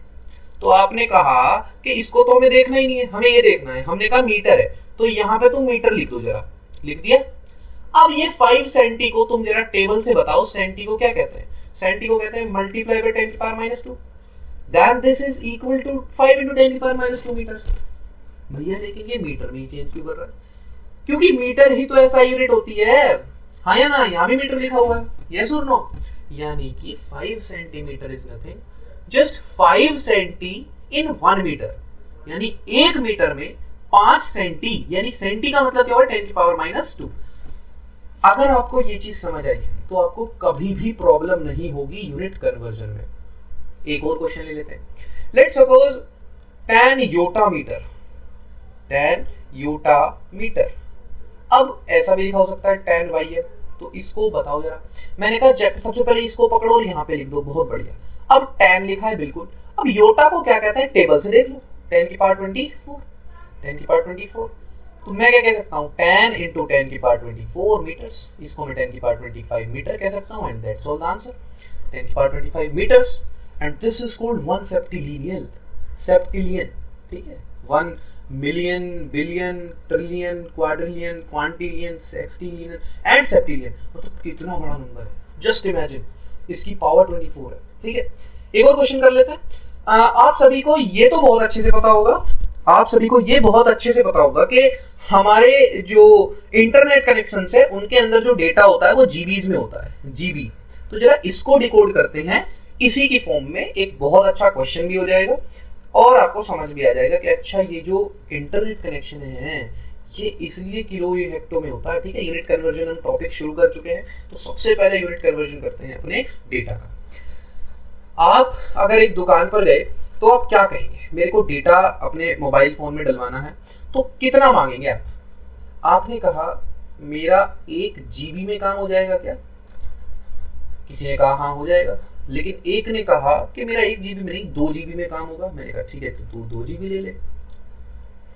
तो आपने कहा कि इसको तो हमें देखना ही नहीं है, हमें ये देखना है, हमने कहा मीटर है, तो यहाँ पे तुम मीटर लिख दो, जरा लिख दिया। अब ये 5 सेंटी को तुम जरा टेबल से बताओ, सेंटी को क्या कहते हैं? सेंटी को कहते हैं मल्टीप्लाई बाय 10 की power -2, then this is equal to 5 into 10 की पावर -2 मीटर। भैया लेकिन ये मीटर में ही चेंज क्यों कर रहा है? क्योंकि मीटर ही तो ऐसा यूनिट होती है, हाँ या ना? यहाँ भी मीटर लिखा हुआ है, यस और नो? यानी कि 5 centimetre is nothing just 5 centi in 1 metre, यानी 1 मीटर में 5 सेंटी, यानी सेंटी का मतलब क्या हुआ 10 की पावर -2। अगर आपको ये चीज समझ आई तो आपको कभी भी प्रॉब्लम नहीं होगी यूनिट कन्वर्जन में। एक और क्वेश्चन ले लेते हैं। Let's suppose 10 yotta metre, 10 yotta metre. अब ऐसा भी लिखा हो सकता है 10 वाई है, तो इसको बताओ जरा। मैंने कहा सबसे पहले इसको पकड़ो और यहाँ पे लिख दो, बहुत बढ़िया। अब 10 लिखा है बिल्कुल, अब योटा को क्या कहते हैं टेबल से देख लो, 10 की पावर 24, 10 की पावर 24, तो मैं क्या कह सकता हूँ 10 into 10 की पावर 24 मीटर्स, इसको मैं 10 की पावर 25 मीटर कह सकता हूँ, and that's all the answer, 10 की power 25 metres, and this is called 1 septillion, septillion, ठीक है। 1 million, billion, trillion, quadrillion, quintillion, sextillion and septillion, मतलब कितना बड़ा नंबर है, जस्ट इमेजिन, इसकी पावर 24 है, ठीक है। एक और क्वेश्चन कर लेते हैं। आप सभी को ये तो बहुत अच्छे से पता होगा, आप सभी को ये बहुत अच्छे से पता होगा कि हमारे जो इंटरनेट कनेक्शन है उनके अंदर जो डेटा होता है वो जीबीज में होता है, जीबी। तो जरा इसको डिकोड करते हैं इसी की फॉर्म में, एक बहुत अच्छा क्वेश्चन भी हो जाएगा और आपको समझ भी आ जाएगा कि अच्छा ये जो इंटरनेट कनेक्शन है ये इसलिए किलो हेक्टो में होता है, ठीक है। यूनिट कन्वर्जन हम टॉपिक शुरू कर चुके हैं, तो सबसे पहले यूनिट कन्वर्जन करते हैं अपने डेटा का। आप अगर एक दुकान पर गए तो आप क्या कहेंगे? मेरे को डेटा अपने मोबाइल फोन में डलवाना है, तो कितना मांगेंगे आप? आपने कहा मेरा 1 जीबी में काम हो जाएगा क्या? किसी ने कहा हाँ हो जाएगा, लेकिन एक ने कहा कि मेरा 1 जीबी में नहीं 2 जीबी में काम होगा। मैंने कहा ठीक है, तो तू 2 जीबी ले ले।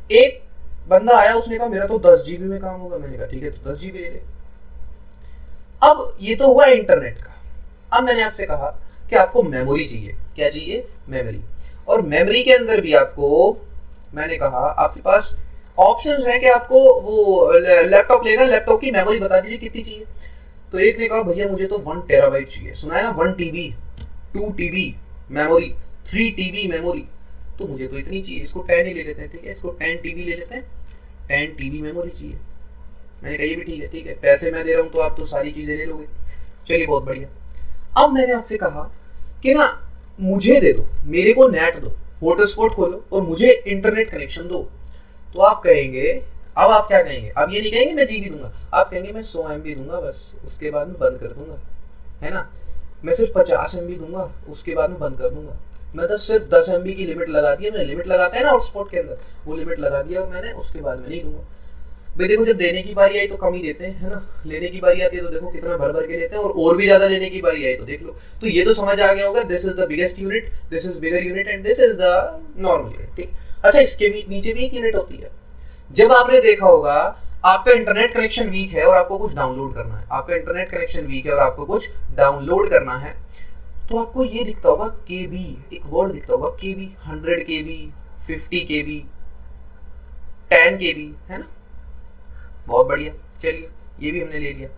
एक बंदा आया, उसने कहा मेरा तो 10 जीबी में काम होगा। मैंने कहा ठीक है, तो 10 जीबी ले ले। अब ये तो हुआ इंटरनेट का। अब मैंने आपसे कहा कि आपको मेमोरी चाहिए, क्या चाहिए? मेमोरी। और मेमोरी के अंदर भी आपको मैंने कहा आपके पास ऑप्शंस हैं कि आपको वो लैपटॉप लेना, लैपटॉप की मेमोरी बता दीजिए कितनी चाहिए। तो एक ने कहा भैया मुझे तो 1 टेराबाइट चाहिए, सुना है ना, 1 TB, 2 TB memory, 3 TB memory. तो मुझे तो इतनी चाहिए, इसको 10 ही ले लेते हैं, ठीक है, इसको 10 TB ले लेते हैं, 10 TB मेमोरी चाहिए। मैंने कहा ये भी ठीक है, ठीक है, पैसे मैं दे रहा हूँ तो आप तो सारी चीज़ें ले लोगे, चलिए बहुत बढ़िया। अब मैंने आपसे कहा कि ना मुझे दे दो, मेरे को नेट दो, हॉटस्पॉट खोलो और मुझे इंटरनेट कनेक्शन दो, तो आप कहेंगे, अब आप क्या कहेंगे, अब ये नहीं कहेंगे मैं जीबी दूंगा, आप कहेंगे मैं 100 MB दूंगा बस, उसके बाद में बंद कर दूंगा, है ना, मैं सिर्फ 50 MB दूंगा, उसके बाद में बंद कर दूंगा, मैं तो सिर्फ 10 MB की लिमिट लगा दी है, मैंने लिमिट लगाता है ना हॉटस्पॉट के अंदर, वो लिमिट लगा दिया मैंने, उसके बाद में नहीं दूंगा। भाई देखो जब देने की बारी आई तो कम ही देते हैं, है ना, लेने की बारी आती है तो देखो कितना भर भर के लेते हैं, और भी ज्यादा लेने की बारी आई तो देख लो। तो ये तो समझ आ गया होगा, this is the biggest unit, this is bigger unit and this is the normal unit, ठीक। अच्छा, इसके भी नीचे भी एक यूनिट होती है। जब आपने देखा होगा आपका इंटरनेट कनेक्शन वीक है और आपको कुछ डाउनलोड करना है, आपका इंटरनेट कनेक्शन वीक है और आपको कुछ डाउनलोड करना है, तो आपको ये दिखता होगा केबी, एक वर्ड दिखता होगा केबी, 100 KB, 50 KB, 10 KB, है ना, बहुत बढ़िया, चलिए ये भी हमने ले लिया।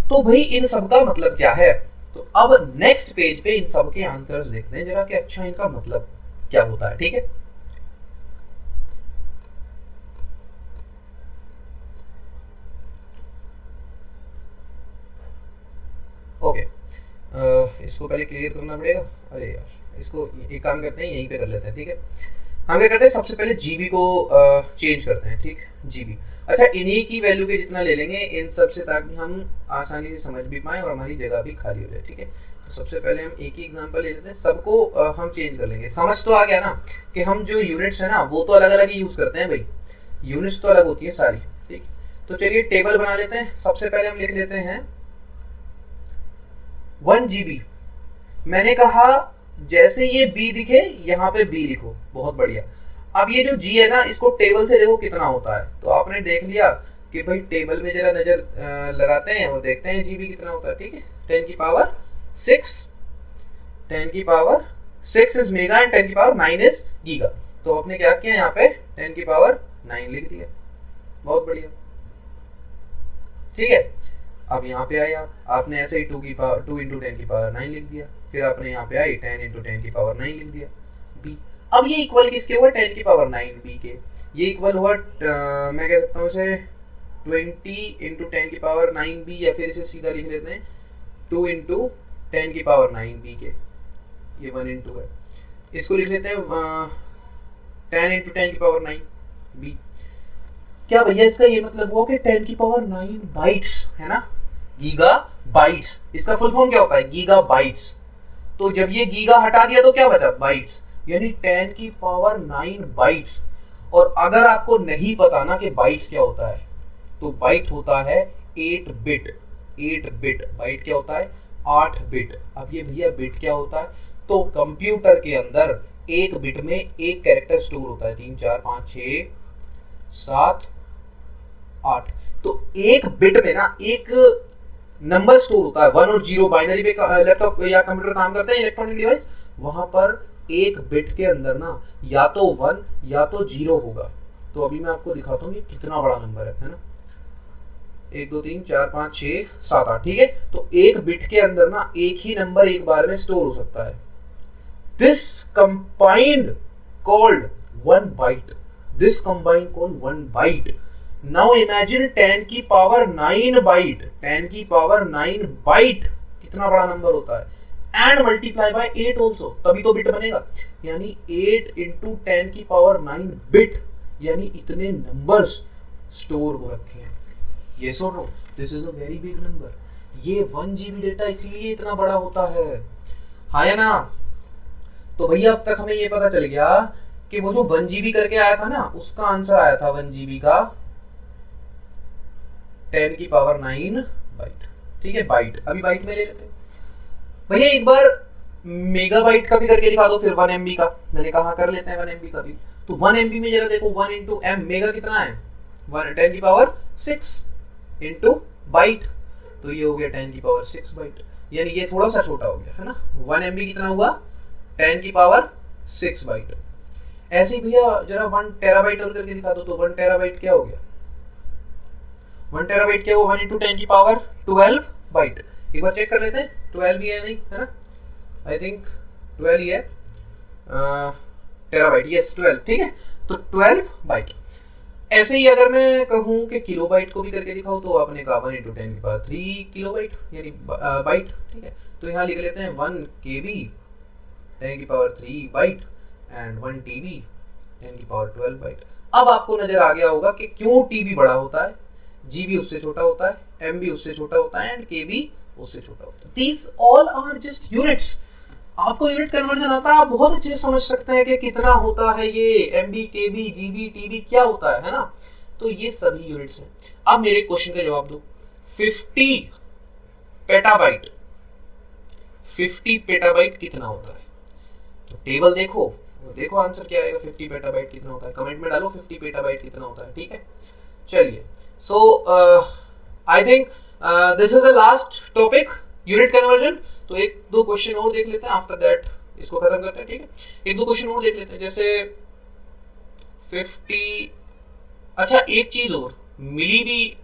तो भाई इन सब का मतलब क्या है, तो अब नेक्स्ट पेज पे इन सब के आंसर्स देखते हैं जरा कि अच्छा इनका मतलब क्या होता है, ठीक है। ओके, इसको पहले क्लियर करना पड़ेगा, अरे यार इसको एक काम करते हैं यहीं पे कर लेते हैं, ठीक है। हम क्या करते हैं, सबसे पहले जीबी को चेंज करते हैं, ठीक, जीबी। अच्छा, इन्हीं की वैल्यू के जितना ले लेंगे इन सब से, ताकि हम आसानी से समझ भी पाएं और हमारी जगह भी खाली हो जाए, ठीक है। तो सबसे पहले हम एक ही एग्जांपल ले लेते हैं, सबको हम चेंज कर लेंगे। समझ तो आ गया ना कि हम जो यूनिट्स है ना वो तो अलग अलग ही यूज करते हैं भाई, यूनिट्स तो अलग होती है सारी, ठीक। तो चलिए टेबल बना लेते हैं। सबसे पहले हम लिख लेते हैं 1 GB। मैंने कहा जैसे ये B दिखे यहाँ पे B लिखो, बहुत बढ़िया। अब ये जो G है ना, इसको टेबल से देखो कितना होता है, तो आपने देख लिया कि भाई टेबल में जरा नजर लगाते हैं और देखते हैं GB कितना होता है, ठीक है। 10 की पावर 6, 10 की पावर 6 इज मेगा एंड 10 की पावर 9 इज गीगा। तो आपने क्या किया, यहाँ पे 10 की पावर 9 लिख दिया, बहुत बढ़िया, ठीक है। अब यहाँ पे आए आपने ऐसे ही 2 इंटू 10 की पावर 9 लिख दिया, फिर आपने यहाँ पे आई 10 इंटू 10 की पावर 9 लिख दिया, B। अब ये इक्वल किसके हुआ, 10 की पावर 9 B के। ये इक्वल हुआ मैं कह सकता हूँ इसे 20 इंटू 10 की पावर 9 B, या फिर इसे सीधा लिख लेते हैं 2 इंटू 10 की पावर 9 B के, ये 1 इंटू है, इसको लिख लेते हैं 10 इंटू 10 की पावर 9 B। क्या भैया इसका ये मतलब हुआ कि 10 की पावर 9 बाइट्स, है ना, गीगा बाइट्स। इसका फुल फॉर्म क्या होता है, गीगा बाइट्स। तो जब ये गीगा हटा दिया तो क्या बचा, बाइट्स, यानी 10 की पावर 9 बाइट्स। और अगर आपको नहीं पता ना कि बाइट्स क्या होता है, तो बाइट होता है 8 बिट, 8 बिट। बाइट क्या होता है, 8 बिट। अब ये भैया बिट क्या होता है, तो कंप्यूटर के अंदर एक बिट में एक कैरेक्टर स्टोर होता है, 3 4 5 6 7 8। तो एक बिट में ना एक नंबर स्टोर होता है, 1 और 0। बाइनरी पे लैपटॉप या कंप्यूटर काम करते हैं, इलेक्ट्रॉनिक डिवाइस, वहां पर एक बिट के अंदर ना या तो 1 या तो 0 होगा। तो अभी मैं आपको दिखाता हूँ ये कितना बड़ा नंबर है ना, 1 2 3 4 5 6 7 8, ठीक है। तो एक बिट के अंदर ना एक ही नंबर एक बार में स्टोर हो सकता है। This combined called 1 byte, this combined called 1 byte. Now imagine 10 की पावर 9 बाइट, 10 की पावर 9 बाइट कितना बड़ा नंबर होता है, एंड मल्टीप्लाई बाय 8 ऑल्सो, तभी तो बिट बनेगा। यानी 8 इंटू 10 की पावर 9 बिट, यानी इतने नंबर्स स्टोर हो रखे हैं। Yes or no? This is a very big number. ये 1 GB डेटा इसीलिए इतना बड़ा होता है, हाँ या ना। तो भैया अब तक हमें ये पता चल गया कि वो जो 1 GB करके आया था ना, उसका आंसर आया था 1 GB का 10 की पावर 9 बाइट, ठीक है, बाइट। अभी बाइट में ले लेते हैं भैया, एक बार मेगाबाइट का भी करके दिखा दो, फिर 1 MB का। मैंने कहा कर लेते हैं 1 MB का भी। तो 1 MB में जरा देखो, 1 इंटू M, मेगा कितना है, 10 की पावर 6 इंटू बाइट, तो ये हो गया 10 की पावर 6 बाइट, यानी ये थोड़ा सा छोटा हो गया, है ना। 1 MB कितना हुआ, 10 की पावर 6 बाइट। ऐसे ही भैया जरा 1 टेराबाइट और करके दिखा दो, तो 1 टेराबाइट क्या हो गया, 1 टेराबाइट क्या हुआ, 1 इंटू 10 की पावर 12 बाइट। एक बार चेक कर लेते हैं 12 भी है नहीं, है ना, आई थिंक 12 ही है। टेराबाइट, यस 12, ठीक है, तो 12 बाइट। ऐसे ही अगर मैं कहूँ कि किलोबाइट को भी करके दिखाऊँ तो आपने कहा 1 × 10⁻³ किलोबाइट यानी बाइट, ठीक है, तो यहाँ लिख लेते हैं 1 KB 10⁻³ byte and 1 TB 10⁻12 byte. अब आपको नजर आ गया होगा कि क्यों TB बड़ा होता है, GB उससे छोटा होता है, MB उससे छोटा होता है एंड KB उससे छोटा होता है। These all are just units। आपको यूनिट कन्वर्जन आता है, आप बहुत अच्छे से समझ सकते हैं कि कितना होता है ये MB, KB, GB, TB क्या होता है ना, तो ये सभी यूनिट्स हैं। अब मेरे क्वेश्चन का जवाब दो, 50 पेटाबाइट 50 पेटाबाइट कितना होता है? तो टेबल देखो, देखो आंसर क्या आएगा, 50 पेटाबाइट कितना होता है, कमेंट में डालो 50 पेटाबाइट कितना होता है, ठीक है। चलिए, so I think this is the last topic, unit conversion. तो एक दो क्वेश्चन और देख लेते हैं, आफ्टर दैट इसको खत्म करते हैं, ठीक है। एक दो क्वेश्चन और देख लेते हैं, जैसे 50, अच्छा एक चीज और, मिली भी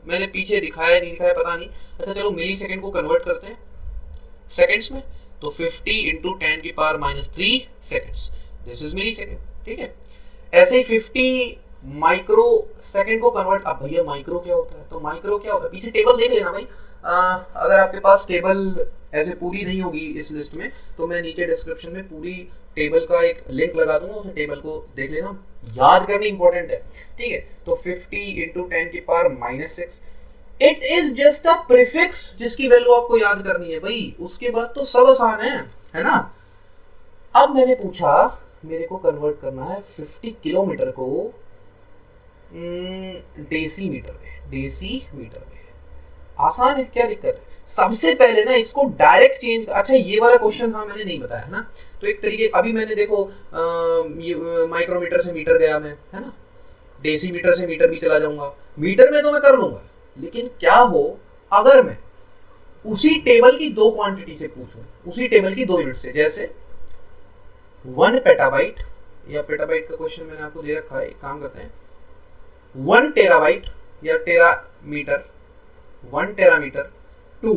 मैंने पीछे दिखाया नहीं दिखाया पता नहीं, अच्छा चलो मिली सेकेंड को कन्वर्ट करते हैं सेकेंड्स में, तो 50 × 10⁻³ seconds, this is millisecond, ठीक है। ऐसे ही 50 माइक्रो सेकेंड को कन्वर्ट, अब भैया माइक्रो क्या होता है, तो माइक्रो क्या होता है, पीछे टेबल देख लेना भाई। अगर आपके पास टेबल ऐसे पूरी नहीं होगी इस लिस्ट में, तो मैं नीचे डिस्क्रिप्शन में पूरी टेबल का एक लिंक लगा दूंगा, उस टेबल को देख लेना, याद करनी इंपॉर्टेंट है, ठीक है। तो 50 × 10⁻⁻6, it is just a prefix जिसकी वैल्यू आपको याद करनी है भाई, उसके बाद तो सब आसान है ना। अब मैंने पूछा मेरे को कन्वर्ट करना है 50 किलोमीटर को डेसीमीटर में, आसान है, क्या दिक्कत है। सबसे पहले ना इसको डायरेक्ट चेंज, अच्छा ये वाला क्वेश्चन हाँ मैंने नहीं बताया ना, तो एक तरीके, अभी मैंने देखो माइक्रोमीटर से मीटर गया मैं, है ना, डेसीमीटर से मीटर भी चला जाऊंगा, मीटर में तो मैं कर लूंगा, लेकिन क्या हो अगर मैं उसी टेबल की दो क्वांटिटी से पूछूं, उसी टेबल की दो यूनिट से, जैसे 1 पेटाबाइट, या पेटाबाइट का क्वेश्चन मैंने आपको दे रखा है, एक काम करते हैं 1 टेराबाइट या टेरामीटर, 1 टेरामीटर टू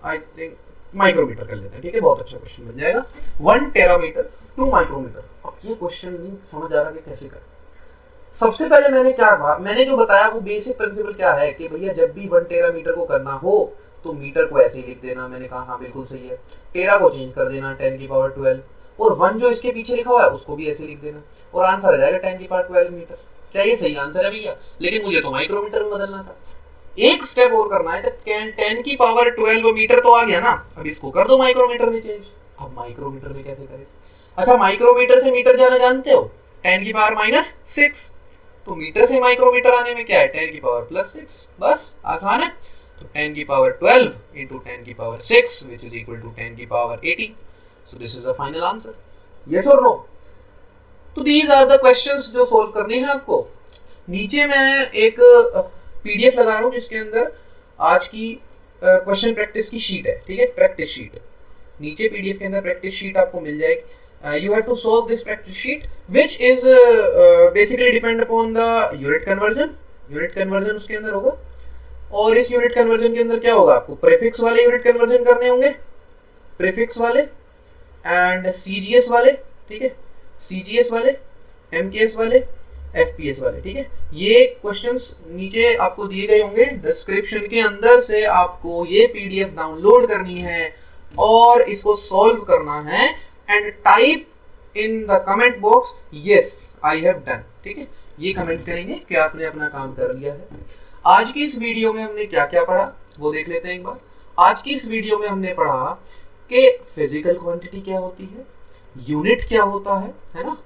आई थिंक माइक्रोमीटर कर लेते हैं, ठीक है, बहुत अच्छा क्वेश्चन बन जाएगा, 1 टेरामीटर टू माइक्रोमीटर। अब ये क्वेश्चन नहीं समझ आ रहा कि कैसे करें। सबसे पहले मैंने क्या कहा, मैंने जो बताया वो बेसिक प्रिंसिपल क्या है कि भैया जब भी 1 टेरामीटर को करना हो तो मीटर को ऐसे ही लिख देना, मैंने कहा हाँ बिल्कुल सही है, टेरा को चेंज कर देना 10⁻12, और 1 जो इसके पीछे लिखा हुआ है उसको भी ऐसे लिख देना, और आंसर आ जाएगा 10⁻12 मीटर। क्या ये सही आंसर है भैया? लेकिन मुझे तो माइक्रोमीटर में बदलना था, एक स्टेप और करना है, तो 10⁻12 मीटर तो आ गया ना, अब इसको कर दो माइक्रोमीटर में चेंज। अब माइक्रोमीटर में कैसे करें? अच्छा माइक्रोमीटर से मीटर जाना जानते हो, 10⁻⁻6, तो मीटर से माइक्रोमीटर आने में क्या है, 10⁻+6, बस आसान है। तो 10⁻12 × 10⁻6 which is equal to 10⁻18. So this is the final answer. Yes or no? तो these are the questions जो सोल्व करने हैं आपको। नीचे मैं एक PDF लगा रहा हूँ जिसके अंदर आज की क्वेश्चन प्रैक्टिस की शीट है, ठीक है, प्रैक्टिस शीट। नीचे PDF के अंदर प्रैक्टिस शीट आपको मिल जाएगी। You have to solve this practice sheet, which is basically depend upon the unit conversion. Unit conversion उसके अंदर होगा, और इस यूनिट कन्वर्जन के अंदर क्या होगा, आपको प्रीफिक्स वाले यूनिट कन्वर्जन करने होंगे, प्रीफिक्स वाले एंड CGS वाले, ठीक है, CGS वाले, MKS वाले, FPS वाले, ठीक है। ये क्वेश्चंस नीचे आपको दिए गए होंगे, डिस्क्रिप्शन के अंदर से आपको ये PDF डाउनलोड करनी है और इसको सॉल्व करना है and type in the comment box yes I have done, ठीक है, ये कमेंट करेंगे कि आपने अपना काम कर लिया है। आज की इस वीडियो में हमने क्या क्या पढ़ा वो देख लेते हैं एक बार। आज की इस वीडियो में हमने पढ़ा कि फिजिकल क्वांटिटी क्या होती है, यूनिट क्या होता है ना,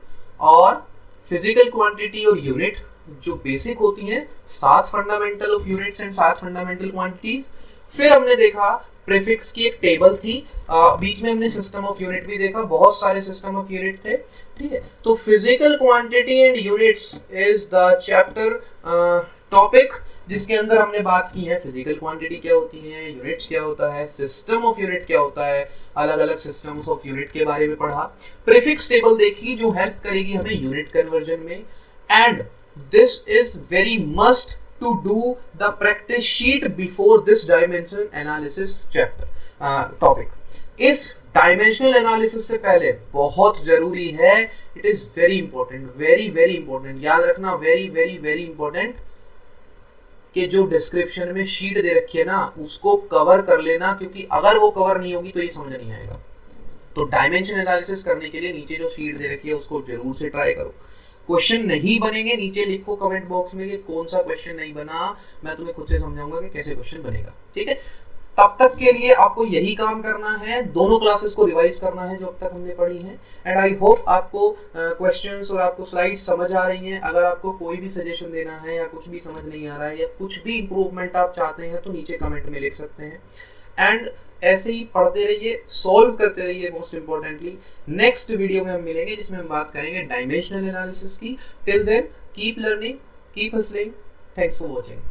और फिजिकल क्वांटिटी और यूनिट जो बेसिक होती हैं, 7 fundamental of units and 7 fundamental quantities. फिर हमने देखा प्रीफिक्स की एक टेबल थी, बीच में हमने सिस्टम ऑफ यूनिट भी देखा, बहुत सारे सिस्टम ऑफ यूनिट थे, ठीक है। तो physical quantity and units is the chapter topic जिसके अंदर हमने बात की है फिजिकल क्वांटिटी क्या होती है, यूनिट्स क्या होता है, सिस्टम ऑफ यूनिट क्या होता है, अलग अलग सिस्टम्स ऑफ यूनिट के बारे में पढ़ा, प्रीफिक्स टेबल देखी जो हेल्प करेगी हमें यूनिट कन्वर्जन में, and this is very must to do the practice sheet before this dimension analysis chapter topic. इस डायमेंशनल एनालिसिस से पहले बहुत जरूरी है, it is very important, very very important, याद रखना, वेरी वेरी वेरी इंपॉर्टेंट, कि जो डिस्क्रिप्शन में शीट दे रखी है ना उसको कवर कर लेना, क्योंकि अगर वो कवर नहीं होगी तो ये समझ नहीं आएगा। तो डायमेंशन एनालिसिस करने के लिए नीचे जो शीट दे रखी है उसको जरूर से ट्राई करो। क्वेश्चन नहीं बनेंगे नीचे लिखो कमेंट बॉक्स में कि कौन सा क्वेश्चन नहीं बना, मैं तुम्हें खुद से समझाऊंगा कि कैसे क्वेश्चन बनेगा, ठीक है। तब तक के लिए आपको यही काम करना है, दोनों क्लासेस को रिवाइज करना है जो अब तक हमने पढ़ी है। एंड आई होप आपको क्वेश्चंस और आपको स्लाइड्स समझ आ रही हैं। अगर आपको कोई भी सजेशन देना है या कुछ भी समझ नहीं आ रहा है या कुछ भी इंप्रूवमेंट आप चाहते हैं तो नीचे कमेंट में लिख सकते हैं। एंड ऐसे ही पढ़ते रहिए, सॉल्व करते रहिए। मोस्ट इंपॉर्टेंटली नेक्स्ट वीडियो में हम मिलेंगे जिसमें हम बात करेंगे डायमेंशनल एनालिसिस की। Till then keep learning, keep hustling, thanks for watching.